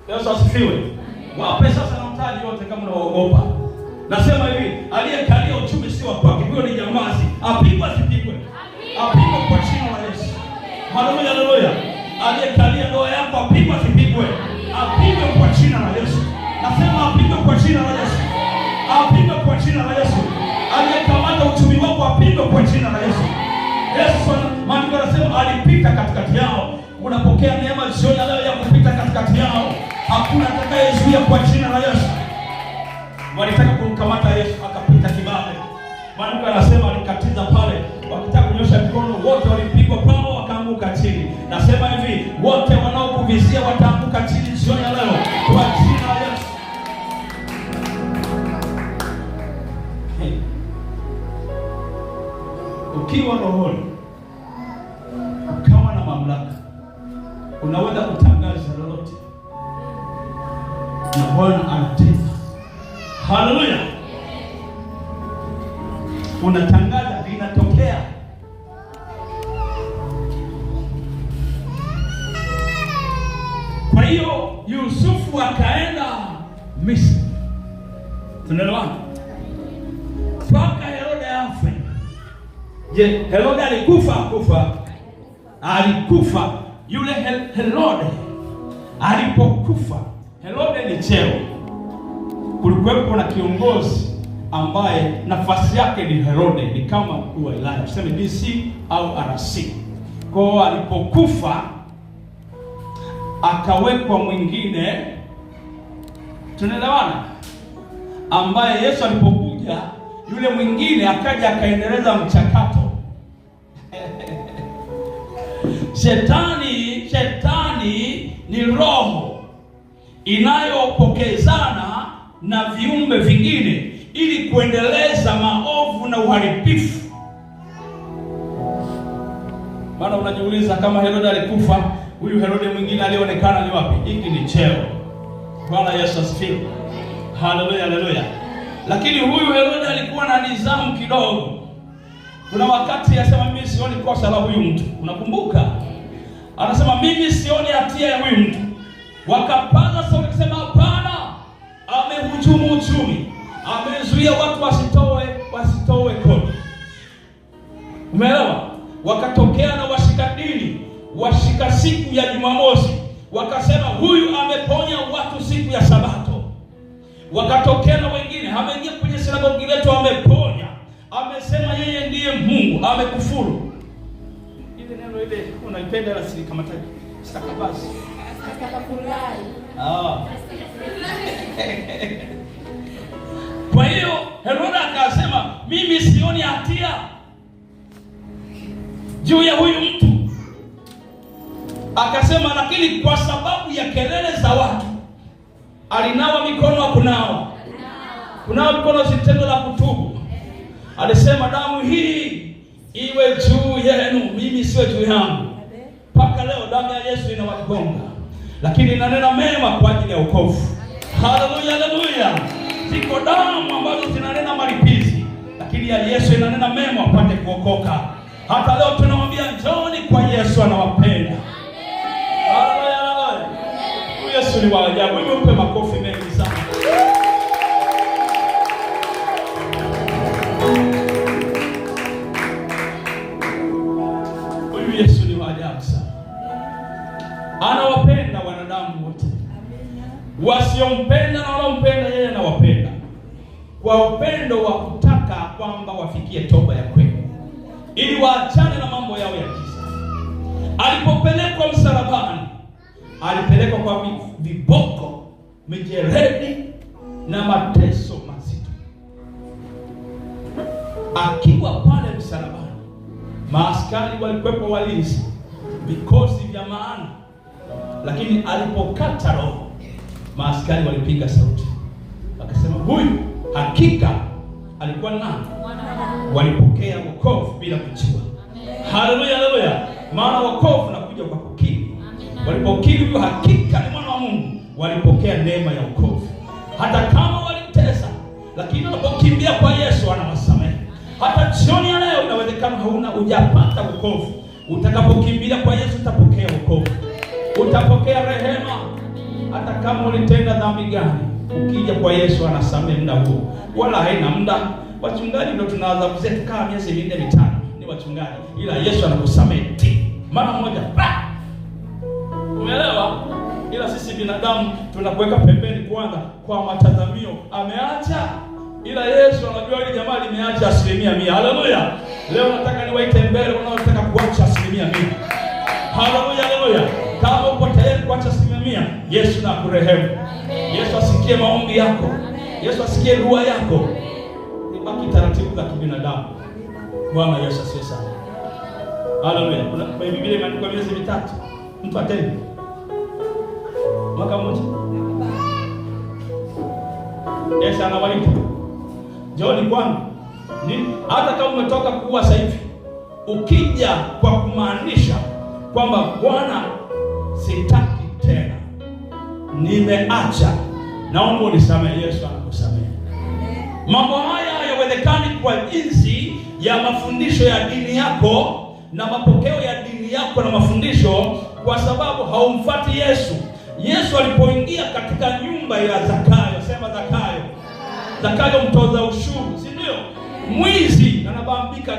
A: Yesu asifiwe. Wape sasa na mtaji wote kama unaogopa. Nasema hivi, aliyekalia uchumi si wa kwake, huyo ni jambazi. Apigwe asipigwe. Apigwe kwa jina la Yesu. Haleluya, haleluya. Aliyekalia ndoa yako apigwe asipigwe. Apigwe kwa jina la Yesu. Nasema apigwe kwa jina la Yesu. Apigwe kwa jina la Yesu. Aliyekamata uchumi wako apigwe kwa jina la Yesu. Yesu, maandiko yanasema alipita katikati yao. Unapokea neema jioni leo ya kupita katikati yao. Hakuna atakayezuia kwa jina la Yesu. Walitaka kumkamata Yesu akapita kibabe. Maandiko yanasema alikatiza pale, wakitaka kunyosha mikono wote walipigwa pao wakaanguka chini. Nasema hivi, wote wanaokuvizia wataanguka chini jioni leo kwa jina la Yesu. Ukiwa rohoni, ukawa na mamlaka, unaweza kutangaza lolote na Bwana anatenda. Haleluya. Unatangaza linatokea. Kwa hiyo Yusufu akaenda Misri. Tunaelewana? Mpaka Herode afe. Je, Herode alikufa? Alikufa. Yule Herode alipokufa, Herode ni cheo. Kulikuwepo na kiongozi ambaye nafasi yake ni Herode, ni kama mkuu wa wilaya, tuseme DC au RC. Kwa hiyo alipokufa akawekwa mwingine, tunaelewana, ambaye Yesu alipokuja yule mwingine akaja akaendeleza mchakato. Shetani ni roho inayopokezana na viumbe vingine ili kuendeleza maovu na uharibifu. Bwana, unajiuliza kama Herode alikufa, huyu Herode mwingine alionekana ni wapi? Hiki ni cheo. Bwana Yesu asifiwe. Haleluya, haleluya. Lakini huyu Herode alikuwa na nidhamu kidogo. Kuna wakati anasema mimi sioni kosa la huyu mtu. Unakumbuka? Anasema mimi sioni hatia ya huyu mtu. Wakapaza sauti kusema hapana, amehujumu uchumi, amezuia watu wasitoe kodi. Umeelewa? Wakatokea na washika dini, washika siku ya Jumamosi, wakasema huyu ameponya watu siku ya Sabato. Wakatokea na wengine, ameingia kwenye sinagogi letu ameponya, amesema yeye ndiye Mungu, amekufuru. Ile neno ile unaipenda la siri kama taji stakabasi. Kwa hiyo Herode akasema mimi sioni hatia juu ya huyu mtu. Akasema lakini kwa sababu ya kelele za watu alinawa mikono. Kunawa mikono si tendo la kutubu. Alisema damu hii iwe juu yenu, mimi sio juu yangu. Mpaka leo damu ya Yesu inawagonga, lakini inanena mema kwa ajili ya wokovu. Haleluya, haleluya. Ziko damu ambazo zinanena malipizi, lakini ya Yesu inanena mema wapate kuokoka. Hata leo tunamwambia njooni kwa Yesu, anawapenda. Haleluya, haleluya. Yesu ni wa ajabu. Hebu mpe makofi mengi sana. Huyu Yesu ni wa ajabu sana. Anawapenda wanadamu wote. Wasiompenda na wanaompenda yeye anawapenda. Kwa upendo wa kutaka kwamba wafikie toba ya kweli, ili waachane na mambo yao ya giza. Alipopelekwa msalabani, alipelekwa kwa viboko, mijeledi na mateso mazito. Akiwa pale msalabani, maaskari walikuwepo walinzi, vikosi vya maana. Lakini alipokata roho, maaskari walipiga sauti, wakasema huyu hakika alikuwa nani? Walipokea wokovu bila kujua. Haleluya, haleluya. Maana wokovu unakuja kwa kukiri. Walipokiri huyu hakika ni mwana wa Mungu, walipokea neema ya wokovu. Hata kama walitesa, lakini walipokimbia kwa Yesu anawasamehe. Hata jioni ya leo inawezekana hujapata wokovu. Utakapokimbilia kwa Yesu utapokea wokovu. Utapokea rehema. Hata kama ulitenda dhambi gani, ukija kwa Yesu anasamehe muda huo. Wala haina muda. Wachungaji ndio tuna adhabu zetu kama miezi 4-5. Ni wachungaji. Ila Yesu anakusamehe mara moja. Umeelewa? Ila sisi binadamu tunakuweka pembeni kwanza kwa matazamio. Ameacha. Ila Yesu anajua hili jamaa limeacha 100%. Haleluya. Leo nataka niwaite mbele wanaotaka kuacha 100%. Haleluya, haleluya. Kama uko tayari kuacha 100%, Yesu na kurehemu. Yesu asikie maombi yako. Yesu asikie dua yako. Ibaki taratibu za kibinadamu. Bwana Yesu asifiwe sana. Haleluya. Kuna Biblia imeandikwa miezi 3. Mtu atende mwaka mmoja. Yesu anawaita, njooni kwangu. Hata kama umetoka kuua sasa hivi, ukija kwa kumaanisha kwamba Bwana, sitaki tena, nimeacha, naomba unisamehe, Yesu anakusamehe. Mambo haya hayawezekani kwa jinsi ya mafundisho ya dini yako na mapokeo ya dini yako na mafundisho, kwa sababu haumfuati Yesu. Yesu alipoingia katika nyumba ya Zakayo, sema Zakayo. Zakayo mtoza ushuru, si ndio? Mwizi, anabambika,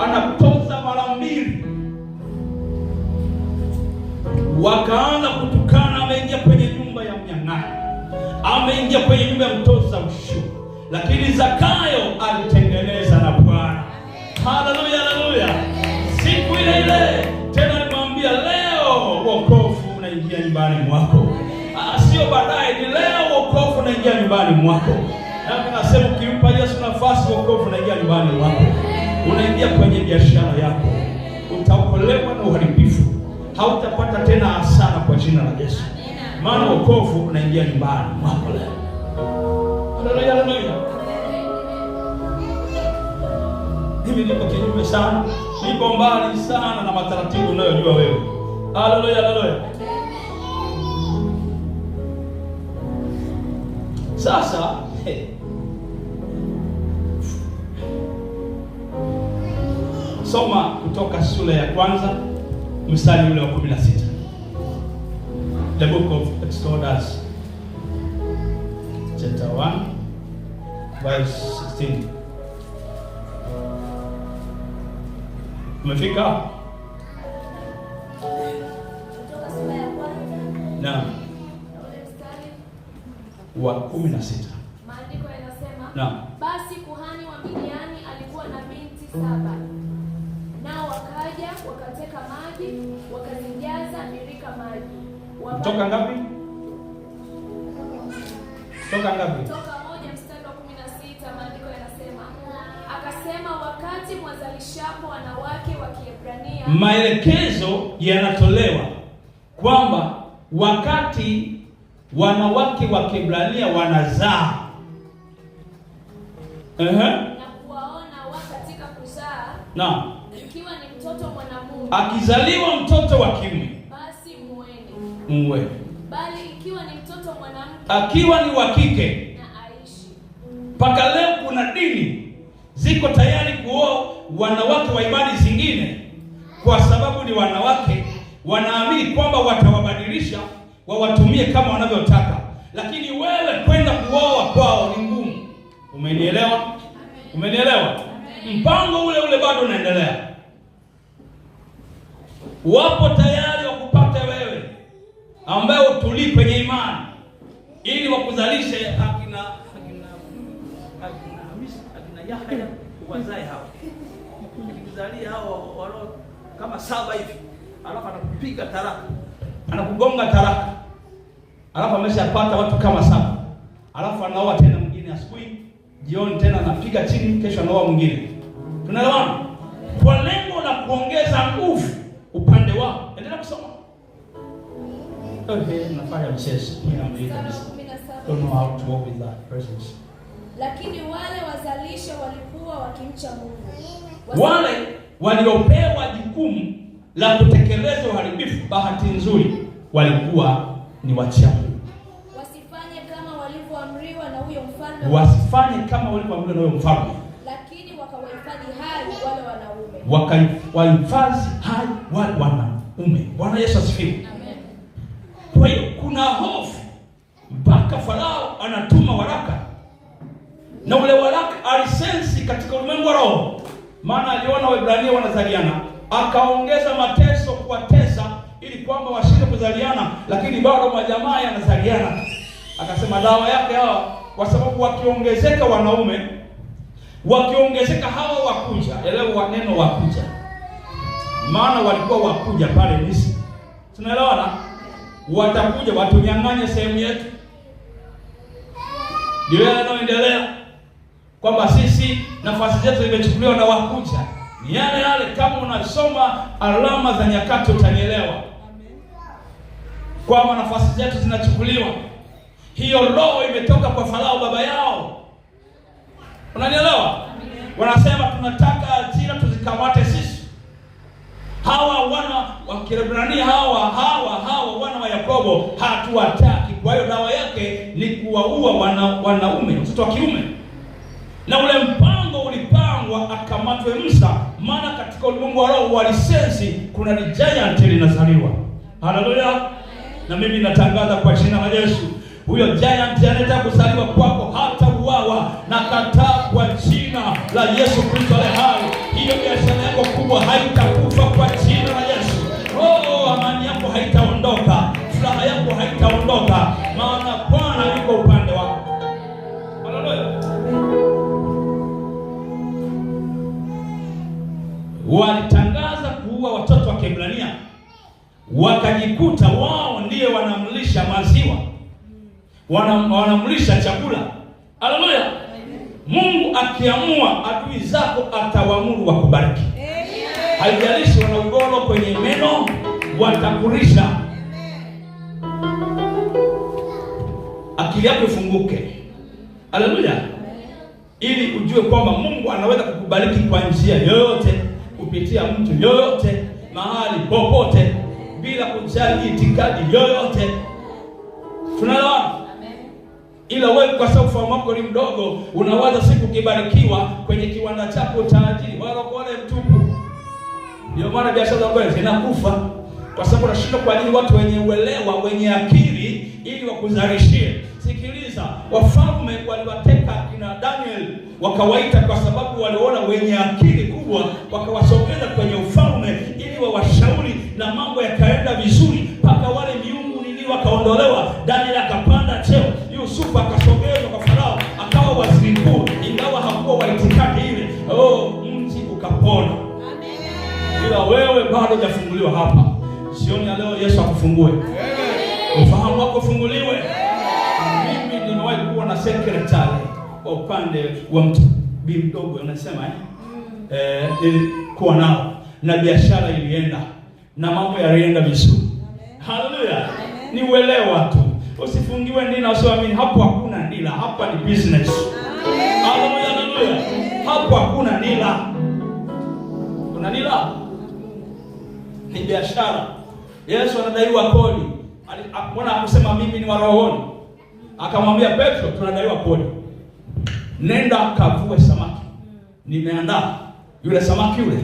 A: anatoza mara 2. Wakaanza kutukana, ameingia kwenye nyumba ya mnyang'anyi, ameingia kwenye nyumba ya mtoza ushuru. Lakini Zakayo alitengeneza na Bwana. Haleluya, haleluya. Siku ile ile tena alimwambia, leo wokovu unaingia nyumbani mwako. Sio baadaye, ni leo wokovu unaingia nyumbani mwako. Na nasema ukimpa Yesu nafasi, wokovu unaingia nyumbani mwako. Unaingia kwenye biashara yako. Utaokolewa na uharibifu. Hautapata tena hasara kwa jina la Yesu. Maana wokovu unaingia nyumbani mwako leo. Haleluya, haleluya. Mimi niko kinyume sana. Niko mbali sana na mataratibu unayojua wewe. Haleluya, haleluya. Sasa soma kutoka sura ya kwanza mstari ule wa 16. The book of Exodus chapter 1 verse 16. Umefika?
B: Kutoka sura ya kwanza.
A: Naam. Wa 16.
B: Maandiko yanasema,
A: naam,
B: basi kuhani wa Midiani alikuwa na binti 7. Nao wakaja wakateka maji, wakazijaza birika maji.
A: Kutoka ngapi? Kutoka ngapi?
B: Kutoka 1 mstari wa 16, maandiko yanasema, akasema, wakati mwazalishapo wanawake wa Kiebrania. Maelekezo
A: yanatolewa kwamba wakati wanawake wa Kiebrania wanazaa,
B: na kuwaona katika kuzaa,
A: naam,
B: ikiwa ni mtoto mwanamume,
A: akizaliwa mtoto wa kiume, muue.
B: Bali ikiwa ni mtoto mwanamke,
A: akiwa ni wa kike,
B: na aishi.
A: Mpaka leo kuna dini ziko tayari kuoa wanawake wa imani zingine, kwa sababu ni wanawake, wanaamini kwamba watawabadilisha wawatumie kama wanavyotaka. Lakini wewe kwenda kuoa kwao ni ngumu. Umenielewa? Umenielewa? Mpango ule ule bado unaendelea. Wapo tayari wakupate wewe ambaye utulii kwenye imani, ili wakuzalishe akina Yahya wazae hao. Ukizalia hao walo kama 7 hivi, alafu anakupiga taraka, anakugonga taraka, alafu ameshapata watu kama 7, alafu anaoa tena mwingine asubuhi, jioni tena anapiga chini, kesho anaoa mwingine. Tunaelewana? Kwa lengo la kuongeza nguvu upande wao. Endelea kusoma. Nafanya mchezo. Don't know how to work with that persons.
B: Lakini wale wazalisha walikuwa wakimcha Mungu.
A: Wale waliopewa jukumu la kutekeleza uharibifu, bahati nzuri, walikuwa ni wacha Mungu.
B: Wasifanye kama walivyoamriwa na huyo mfalme.
A: Wasifanye kama walivyoamriwa na huyo mfalme.
B: Lakini wakawahifadhi hai wale wanaume.
A: Wakahifadhi hai wale wanaume. Bwana Yesu asifiwe.
B: Amen.
A: Kwa hiyo kuna hofu mpaka Farao anatuma waraka. Na ule waraka alisensi katika ulimwengu wa roho, maana aliona Waebrania wanazaliana, akaongeza mateso kuwatesa ili kwamba washinde kuzaliana, lakini bado majamaa yanazaliana. Akasema dawa yake hawa, kwa sababu wakiongezeka wanaume, wakiongezeka hawa wakuja. Elewa neno wakuja, maana walikuwa wakuja pale Misri. Tunaelewana? Watakuja watunyang'anye sehemu yetu. Ndio yanayoendelea, kwamba sisi nafasi zetu zimechukuliwa na wakuja. Ni yale kama unasoma alama za nyakati utanielewa. Kwamba nafasi zetu zinachukuliwa. Hiyo roho imetoka kwa Farao baba yao. Unanielewa? Wanasema tunataka ajira tuzikamate sisi. Hawa wana wa Kiebrania, hawa wana wa Yakobo hatuwataki. Kwa hiyo dawa yake ni kuwaua wanaume, watoto wa kiume. Na ule mpango ulipangwa akamatwe Musa, maana katika ulimwengu wa roho walisensi kuna ni giant linazaliwa. Haleluya. Na mimi natangaza kwa jina la Yesu, huyo giant anataka kuzaliwa kwako, hata uawa na kataa kwa jina la Yesu Kristo aliye hai. Hiyo biashara yako kubwa haitakufa kwa jina la Yesu. Amani yako haitaondoka, furaha yako haitaondoka, maana Bwana yuko upande wako. Haleluya. Walitangaza kuua watoto wa Kiebrania, wakajikuta wao ndiye wanamlisha maziwa, wanamlisha chakula. Haleluya. Mungu akiamua adui zako atawaamuru wakubariki. Haijalishi wana ugoro kwenye meno, watakurisha. Akili yako ifunguke. Haleluya. Ili ujue kwamba Mungu anaweza kukubariki kwa njia yoyote, kupitia mtu yoyote, mahali popote, bila kujali itikadi yoyote. Tunaelewana? Ila wewe kwa sababu ufahamu wako ni mdogo, unawaza siku ukibarikiwa kwenye kiwanda chako utaajiri wale mtupu. Ndio maana biashara zako zinakufa, kwa sababu unashindwa kuajiri watu wenye uelewa, wenye akili, ili wakuzalishie. Sikiliza, wafalme waliwateka kina Daniel, wakawaita kwa sababu waliona wenye akili kubwa, wakawasogeza kwenye ufalme ili wawashauri, na mambo yakaenda vizuri mpaka wale miungu nini wakaondolewa. Daniel akapanda cheo, Yusufu akasogezwa kwa Farao, akawa waziri mkuu, ingawa hakuwa wa itikadi ile. Mji ukapona. Amen. Ila wewe bado hujafunguliwa hapa. Sioni ya leo Yesu akufungue. Ufahamu wako ufunguliwe. Mimi nimewahi kuwa na secretary kwa upande wa mtu bi mdogo, unasema nilikuwa nao na biashara ilienda na mambo yalienda vizuri. Haleluya. Ni uelewa tu. Usifungiwe ndila, usiamini. Hapo hakuna ndila, hapa ni business. Haleluya. Hapo hakuna ndila. Kuna ndila? Ni biashara. Yesu anadaiwa kodi, Mbona hakusema mimi ni wa rohoni? Akamwambia Petro, tunadaiwa kodi. Nenda kavue samaki. Nimeandaa. Yule samaki yule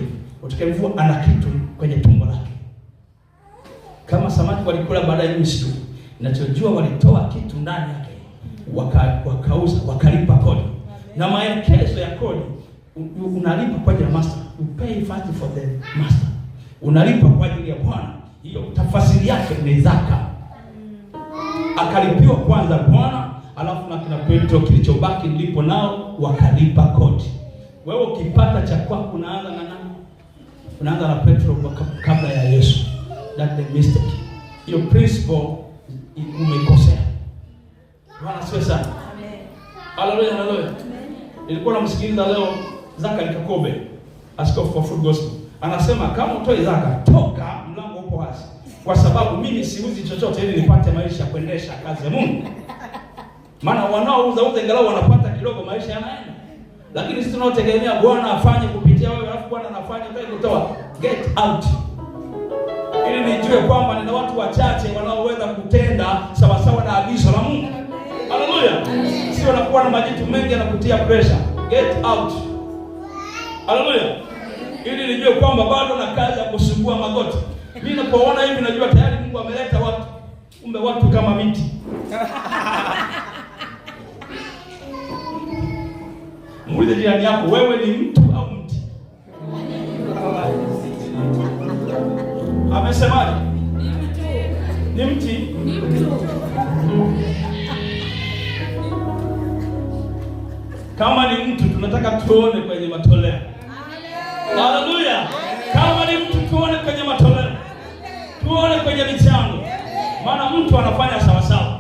A: utakayemvua ana kitu kwenye tumbo lake. Kama samaki walikula baada ya msitu, ninachojua walitoa kitu ndani yake. Wakauza, wakalipa kodi. Na maelekezo ya kodi, unalipa kwa ajili ya master. You pay first for the master. Unalipa kwa ajili ya Bwana. Hiyo tafasiri yake ni zaka. Akalipiwa kwanza Bwana, alafu na kina Petro kilichobaki nilipo nao wakalipa kodi. Wewe ukipata cha kwako unaanza na nani? Unaanza na Petro kabla ya Yesu. That's the mistake. Hiyo principle umekosea. Bwana asifiwe sana. Amen. Haleluya, haleluya. Nilikuwa namsikiliza leo Zaka Likakobe, askofu wa Full Gospel. Anasema kama utoe zaka, toka, mlango upo wazi. Kwa sababu mimi siuzi chochote ili nipate maisha ya kuendesha kazi ya Mungu. Maana wanaouza ingalau wanapata kidogo, maisha yanaenda. Lakini sisi tunaotegemea Bwana afanye kupitia wewe, alafu Bwana anafanya kwa kutoa, get out. Ili nijue kwamba nina watu wachache wanaoweza kutenda sawa sawa na agizo la Mungu. Haleluya. Sio wanakuwa na majitu mengi yanakutia pressure. Get out. Haleluya. Ili nijue kwamba bado na kazi ya kusugua magoti. Mimi ninapoona hivi najua tayari Mungu ameleta watu. Kumbe watu kama miti. Muulize jirani yako, wewe ni mtu au mti? Amesemaje? Ni mti. Kama ni mtu tunataka tuone kwenye matoleo. Haleluya. Kama ni mtu tuone kwenye matoleo. Tuone kwenye michango. Maana mtu anafanya sawa sawa.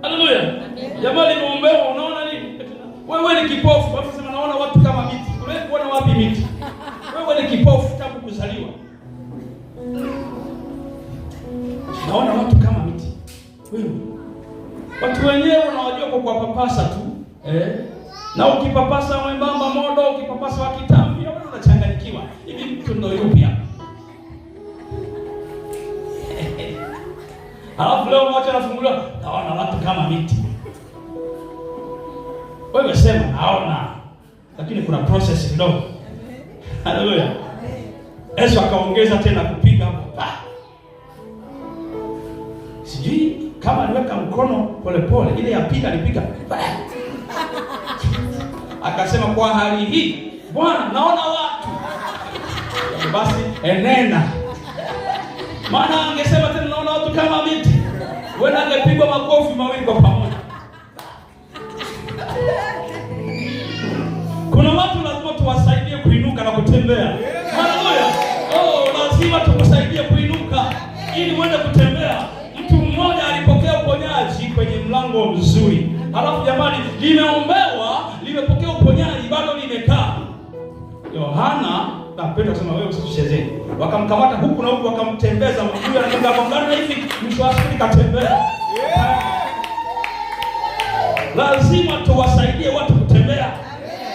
A: Haleluya. Jamani muombewa, unaona nini? Wewe ni kipofu, wapi sema naona watu kama miti. Unaweza kuona wapi miti? Wewe ni kipofu tangu kuzaliwa. Naona watu kama miti. Wewe. Watu wenyewe unawajua kwa kuwapapasa tu. Na ukipapasa mwembamba modo, ukipapasa wa kitambi, wewe unachanganyikiwa. Hivi mtu ndio yupi hapa? Alafu leo mmoja anafunguliwa, naona watu kama miti. Wewe sema naona. Lakini kuna process kidogo. Haleluya. Yesu akaongeza tena kupiga hapo. Sijui kama aliweka mkono polepole, ile ya pili alipiga. Akasema kwa hali hii, Bwana naona watu. Basi enenda. Maana angesema tena naona watu kama miti. Wewe angepigwa makofi mawili kwa pamoja. Kuna watu lazima tuwasaidie kuinuka na kutembea. Haleluya. Lazima tukusaidie kuinuka ili uende kutembea. Mtu mmoja alipokea uponyaji kwenye mlango mzuri. Halafu jamani, limeombewa, limepokea uponyaji, bado limekaa. Yohana na Petro akasema wewe usituchezee. Wakamkamata huku na huku, wakamtembeza mguu anaenda gongana hivi, mwisho wa siku katembea. Lazima tuwasaidie watu kutembea.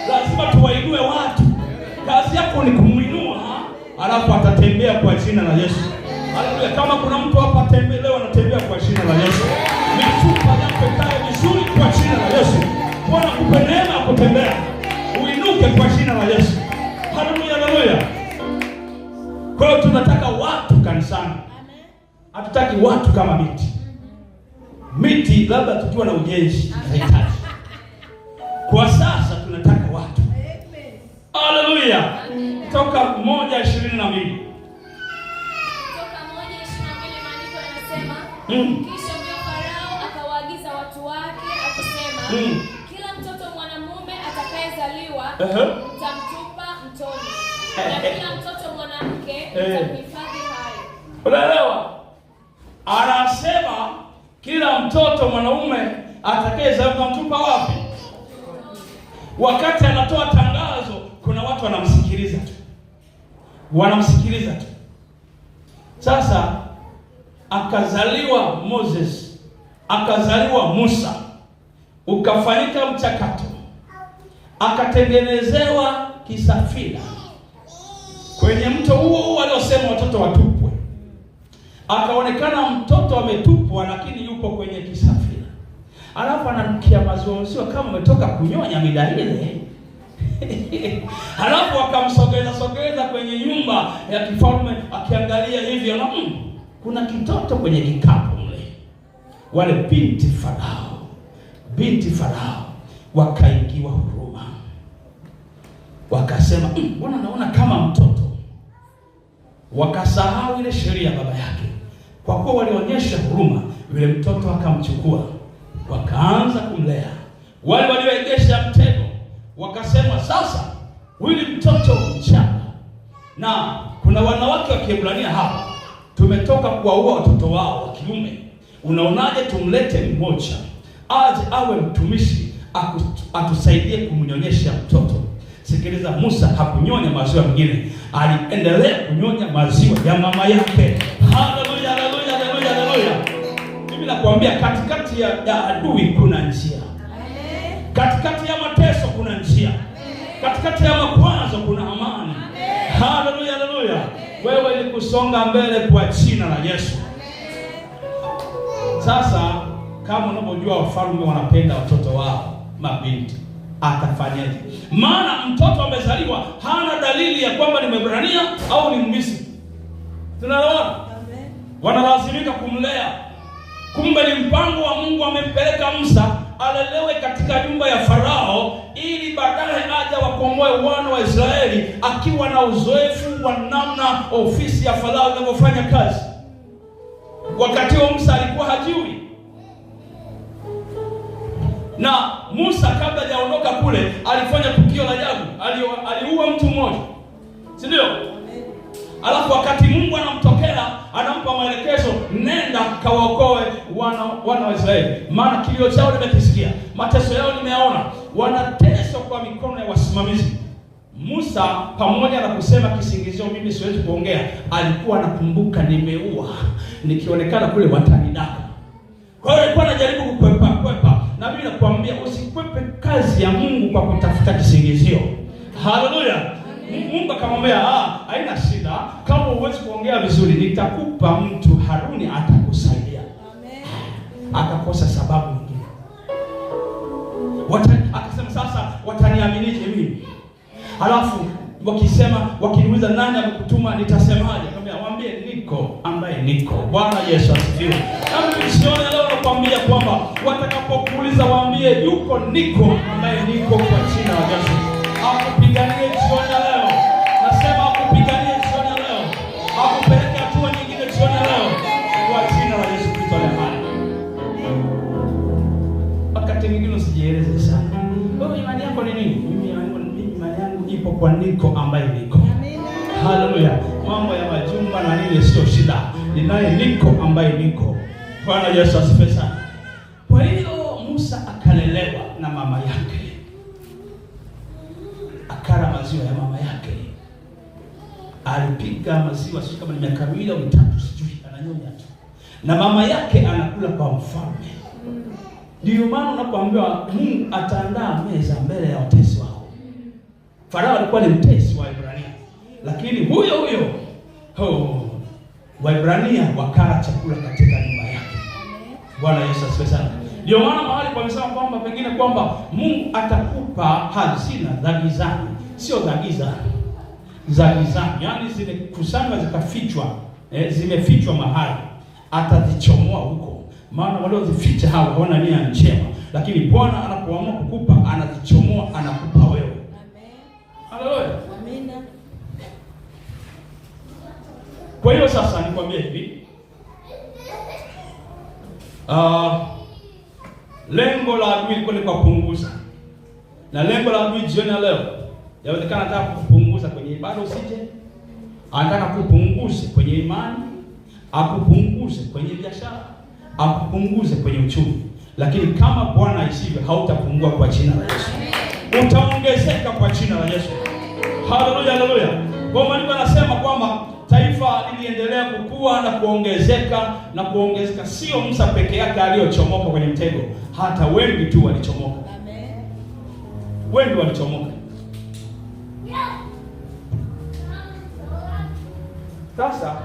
A: Lazima tuwainue watu. Kazi yako ni kumuinua, alafu atatembea kwa jina la Yesu. Haleluya. Kama kuna mtu hapa atembelewa, anatembea kwa jina la Yesu. Mifupa yako ikae vizuri kwa jina la Yesu. Bwana akupe neema ya kutembea. Uinuke kwa jina la Yesu. Haleluya, haleluya. Kwa hiyo tunataka watu kanisani. Hatutaki watu kama miti. Miti labda tukiwa na ujenzi tunahitaji. Kwa sasa tunataka watu. Haleluya. Toka 1:22. Toka 1:22 maandiko yanasema, kisha Farao akawaagiza watu wake akisema, kila mtoto mwanamume atakayezaliwa mtamtupa mtoni, na kila mtoto mwanamke mtamhifadhi hai. Unaelewa? Anasema kila mtoto mwanaume atakayezaliwa mtamtupa wapi? Wakati anatoa tangazo, kuna watu wanamsikiliza tu. Wanamsikiliza tu. Sasa akazaliwa Moses, akazaliwa Musa, ukafanyika mchakato, akatengenezewa kisafina kwenye mto huo aliosema watoto watupwe. akaonekana mtoto ametupwa, lakini yupo kwenye kisafina, alafu ananukia maziwa kama ametoka kunyonya mida ile. Halafu akamsogeza kwenye nyumba ya kifalme, akiangalia hivyo na kuna kitoto kwenye kikapu mle. Wale binti Farao wakaingiwa huruma, wakasema mbona naona kama mtoto. Wakasahau ile sheria ya baba yake, kwa kuwa walionyesha huruma, yule mtoto akamchukua, wakaanza kumlea. Wale walioegesha mtego wakasema sasa huyu mtoto mchanga, na kuna wanawake wa Kiebrania hapa, tumetoka kuwaua watoto wao wa kiume, unaonaje tumlete mmoja aje awe mtumishi atusaidie kumnyonyesha mtoto? Sikiliza, Musa hakunyonya maziwa mengine, aliendelea kunyonya maziwa ya mama yake. Haleluya, haleluya, haleluya, haleluya. Mimi nakwambia katikati ya adui kuna njia. Katikati ya mateso kuna njia. Katikati ya makwazo kuna amani. Haleluya, haleluya. Wewe ni kusonga mbele kwa jina la Yesu. Sasa kama unavyojua wafalme wanapenda watoto wao mabinti, atafanyaje? Maana mtoto amezaliwa hana dalili ya kwamba ni Mwebrania au ni Mmisri. Tunaona wanalazimika kumlea. Kumbe ni mpango wa Mungu, amempeleka Musa alelewe katika nyumba ya Farao, ili baadaye aje wakomboe wana wa Israeli, akiwa na uzoefu wa namna ofisi ya Farao inavyofanya kazi. Wakati huo Musa alikuwa hajui. Na Musa kabla hajaondoka kule alifanya tukio la ajabu, aliua mtu mmoja, si ndio? Alafu wakati Mungu anamtokea, anampa maelekezo, nenda kawaokoe wana wa Israeli, maana kilio chao nimekisikia, mateso yao nimeona, wanateswa kwa mikono ya wasimamizi. Musa pamoja na kusema kisingizio, mimi siwezi kuongea, alikuwa anakumbuka nimeua, nikionekana kule watanidaka. Kwa hiyo alikuwa anajaribu kukwepa. Na mimi nakwambia usikwepe kazi ya Mungu kwa kutafuta kisingizio. Haleluya. Mungu akamwambia, haina shida, kama huwezi kuongea vizuri nitakupa mtu Haruni atakusaidia. Amen. Akakosa sababu nyingine. Akasema sasa wataniaminije mimi? Halafu wakiniuliza nani amekutuma nitasemaje? Akamwambia waambie niko ambaye niko. Bwana Yesu asifiwe. Kama sioni leo nakwambia kwamba watakapokuuliza waambie yuko niko ambaye niko, kwa jina la Yesu. Akupiganie jioni leo. Nasema akupiganie jioni leo. Akupeleke hatua nyingine jioni leo, kwa jina la Yesu Kristo aliye hai. Wakati mwingine usijieleze sana. Wewe imani yako ni nini? Mimi imani yangu ipo kwa niko ambaye niko. Amen. Haleluya. Mambo ya majumba na nini sio shida. Ninaye niko ambaye niko. Bwana Yesu asifiwe sana. Kwa hiyo Musa akalelewa na mama yake. Akala maziwa ya mama yake. Alipiga maziwa sio kama ni miaka 2 au 3 sijui, ananyonya tu. Na mama yake anakula kwa mfalme. Ndio maana unapoambiwa Mungu ataandaa meza mbele ya watesi wao. Farao alikuwa ni mtesi wa Ibrania, lakini huyo Waebrania wakala chakula katika nyumba yake. Bwana Yesu asifiwe sana. Ndio maana mahali pamesema kwamba pengine kwamba Mungu atakupa hazina za gizani, sio za giza, za gizani. Yaani zimekusanywa zikafichwa, zimefichwa mahali, atazichomoa huko. Maana waliozificha hao hawana nia njema, lakini Bwana anapoamua kukupa anazichomoa, anakupa wewe. Amen. Haleluya. Amina. Kwa hiyo sasa nikwambie hivi, lengo la adui liko ni kupunguza. Na lengo la adui jioni leo, yawezekana anataka kupunguza kwenye ibada usije, anataka kupunguza kwenye imani, akupunguze kwenye biashara, akupunguze kwenye uchumi. Lakini kama Bwana aishivyo, hautapungua kwa jina la Yesu. Utaongezeka kwa jina la Yesu. Haleluya, haleluya. Kwa maana anasema kwamba taifa liliendelea kukua na kuongezeka na kuongezeka. Sio Musa peke yake aliyochomoka kwenye mtego, hata wengi tu walichomoka. Amen. Wengi walichomoka. Sasa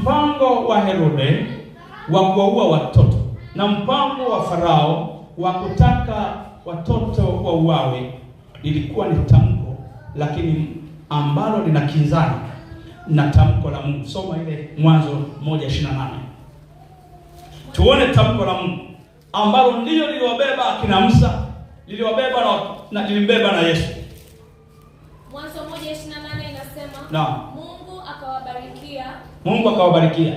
A: mpango wa Herode wa kuwaua watoto na mpango wa Farao wa kutaka watoto wauawe lilikuwa ni tamko, lakini ambalo linakinzana na tamko la Mungu. Soma ile Mwanzo 1:28. Tuone tamko la Mungu ambalo ndio liliwabeba akina Musa, liliwabeba na lilimbeba na Yesu.
B: Mwanzo 1:28 inasema, Mungu akawabarikia.
A: Mungu akawaambia,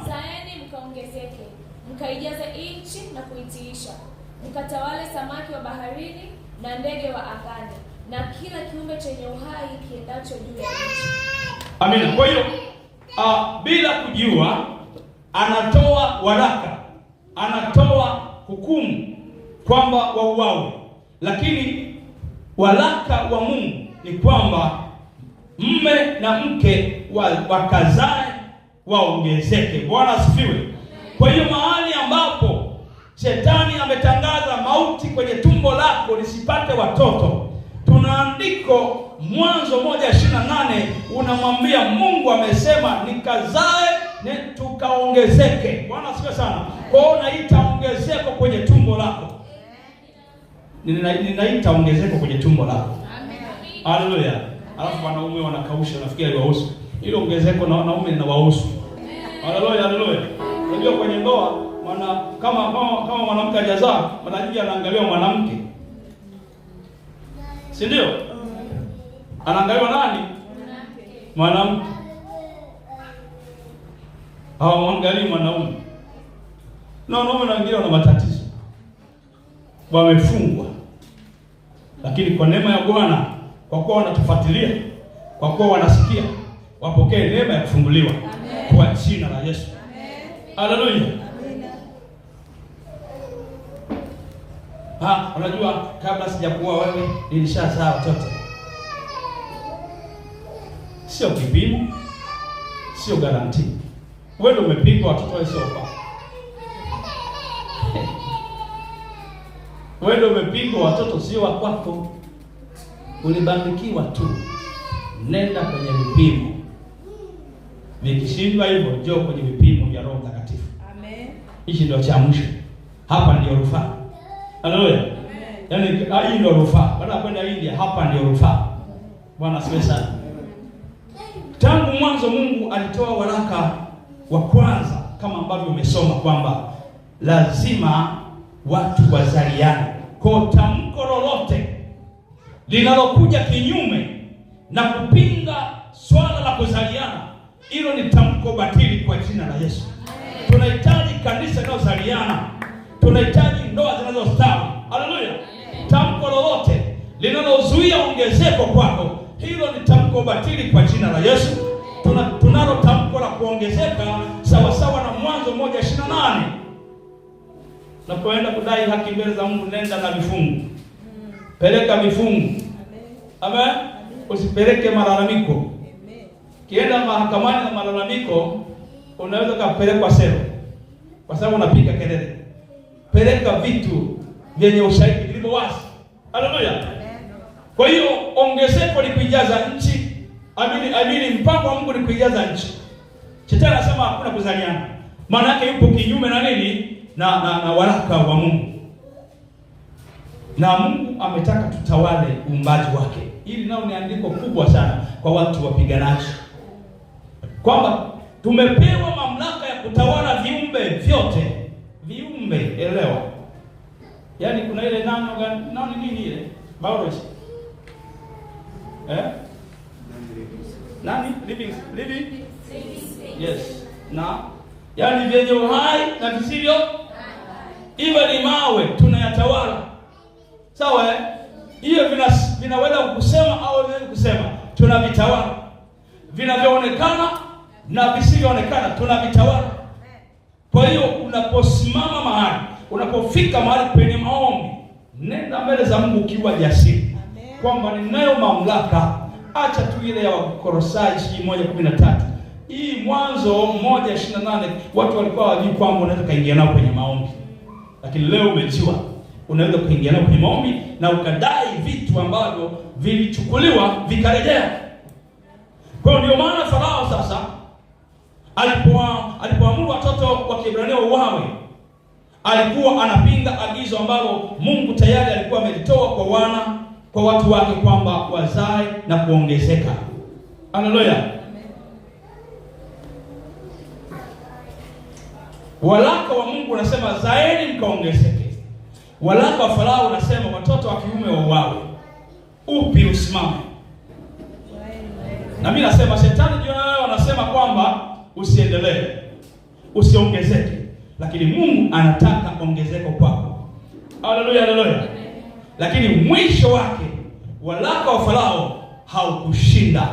B: zaeni mkaongezeke, mkaijaze nchi na kuitiisha, mkatawale samaki wa baharini na ndege wa angani na kila kiumbe chenye uhai kiendacho juu ya nchi.
A: Amina. Kwa hiyo bila kujua anatoa waraka, anatoa hukumu kwamba wauawe, lakini waraka wa Mungu ni kwamba mme na mke wakazae waongezeke. Bwana asifiwe. Kwa hiyo mahali ambapo shetani ametangaza mauti kwenye tumbo lako lisipate watoto, tunaandiko Mwanzo 1:28 unamwambia Mungu amesema nikazae tukaongezeke. Bwana asifiwe sana. Kwa hiyo naita ongezeko kwenye tumbo lako. Ninaita ongezeko kwenye tumbo lako. Amen. Haleluya. Alafu wanaume wanakausha, nafikiri aliwahusu. Ile ongezeko na wanaume linawahusu. Haleluya, haleluya. Unajua kwenye ndoa kama mwanamke hajazaa, mara nyingi anaangaliwa mwanamke. Si ndio? Anaangaliwa nani? Mwanamke. Hawaangalii mwanaume. Na wanaume na wengine wana matatizo, wamefungwa, lakini kwa neema ya Bwana, kwa kuwa wanatufuatilia, kwa kuwa wanasikia, wapokee neema ya kufunguliwa kwa jina la Yesu. Haleluya. Unajua kabla sijakuoa wewe nilishazaa watoto. Sio kipimo, sio guarantee. Wewe umepigwa watoto wao sio kwa. Wewe umepigwa watoto sio wa kwako. Ulibarikiwa tu. Nenda kwenye vipimo. Vikishindwa hivyo njoo kwenye vipimo vya Roho Mtakatifu. Amen. Hichi ndio cha mwisho. Hapa ndio rufaa. Haleluya. Yaani hii ndio rufaa. Baada ya kwenda India, hapa ndio rufaa. Bwana asifiwe sana. Tangu mwanzo Mungu alitoa waraka wa kwanza kama ambavyo umesoma kwamba lazima watu wazaliane. Kwa tamko lolote linalokuja kinyume na kupinga swala la kuzaliana, hilo ni tamko batili kwa jina la Yesu. Tunahitaji kanisa linalozaliana. Tunahitaji ndoa zinazostawi. Haleluya. Tamko lolote linalozuia ongezeko kwako, hilo ni tamko batili kwa jina la Yesu. Tunalo tamko la kuongezeka sawa sawa na Mwanzo 1:28. Unapoenda kudai haki mbele za Mungu, nenda na vifungu. Peleka vifungu. Amen. Usipeleke malalamiko. Kienda mahakamani na malalamiko, unaweza kupelekwa selo kwa sababu unapiga kelele. Peleka vitu vyenye ushahidi vilivyo wazi. Haleluya. Kwa hiyo ongezeko ni kuijaza nchi. Amini mpango wa Mungu ni kuijaza nchi. Shetani anasema hakuna kuzaliana. Maana yake yupo kinyume na nini? Na waraka wa Mungu. Na Mungu ametaka tutawale uumbaji wake. Hili nao ni andiko kubwa sana kwa watu wapiganaji. Kwamba tumepewa mamlaka ya kutawala viumbe vyote. Viumbe, elewa. Yaani kuna ile nani nini ile? Biology. Nani? Living. Yes. Na yaani vyenye uhai na visivyo. Iwe ni mawe tunayatawala. Sawa eh? Hiyo vinaweza kusema au haiwezi kusema. Tunavitawala. Vinavyoonekana na visivyoonekana tunavitawala. Kwa hiyo unaposimama mahali, unapofika mahali penye maombi, nenda mbele za Mungu ukiwa jasiri. Kwamba ninayo mamlaka. Acha tu ile ya Wakolosai 1:13. Hii Mwanzo 1:28 watu walikuwa hawajui kwamba unaweza kaingia nao kwenye maombi. Lakini leo umejua unaweza kuingia nao kwenye maombi na ukadai vitu ambavyo vilichukuliwa vikarejea. Kwa hiyo ndio maana Farao sasa alipoamuru watoto wa Kiebrania wauawe, alikuwa anapinga agizo ambalo Mungu tayari alikuwa amelitoa kwa watu wake kwamba wazae na kuongezeka. Haleluya. Walaka wa Mungu unasema zaeni mkaongezeke. Walaka wa Farao unasema watoto wa kiume wauawe. Upi usimame? Na mimi nasema shetani jioni leo anasema kwamba usiendelee, usiongezeke, lakini Mungu anataka ongezeko kwako. Haleluya, haleluya. Lakini mwisho wake walaka wa Farao haukushinda.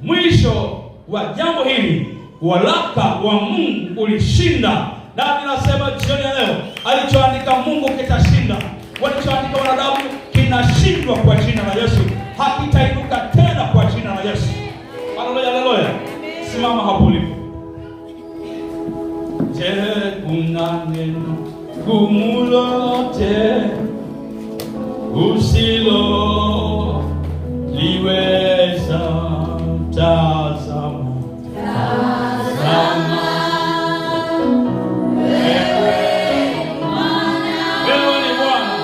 A: Mwisho wa jambo hili walaka wa Mungu ulishinda. Na ninasema jioni ya leo, alichoandika Mungu kitashinda. Walichoandika wanadamu kinashindwa kwa jina la Yesu. Hakitainuka tena kwa jina la Yesu. Haleluya, haleluya. Simama hapo ulipo. Je, kuna neno gumu lolote usilo liweza? Tazama, tazama, wewe ni Bwana,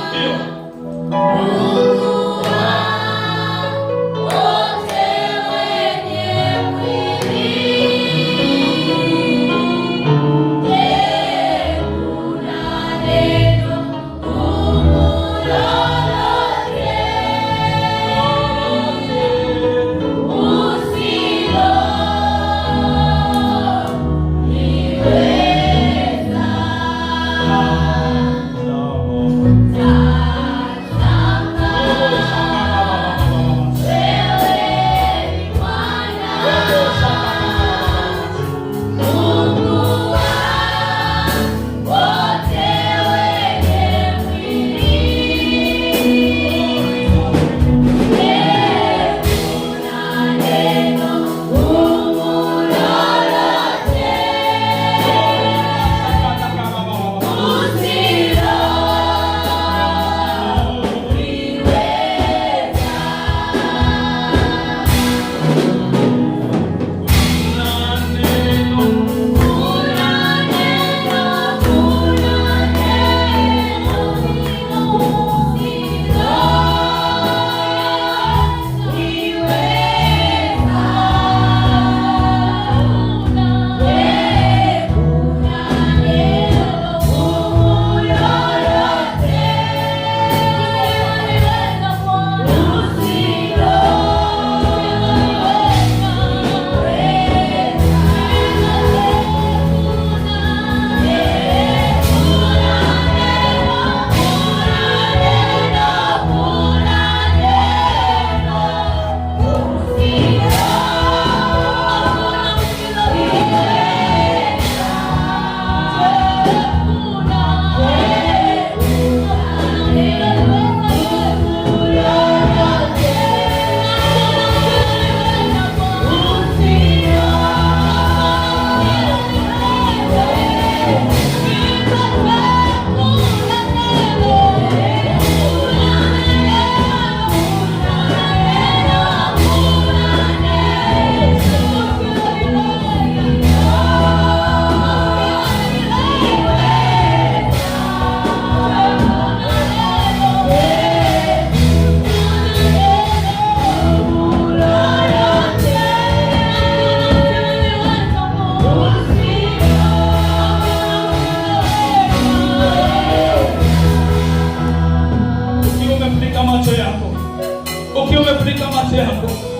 A: ukiwa umefunika macho yako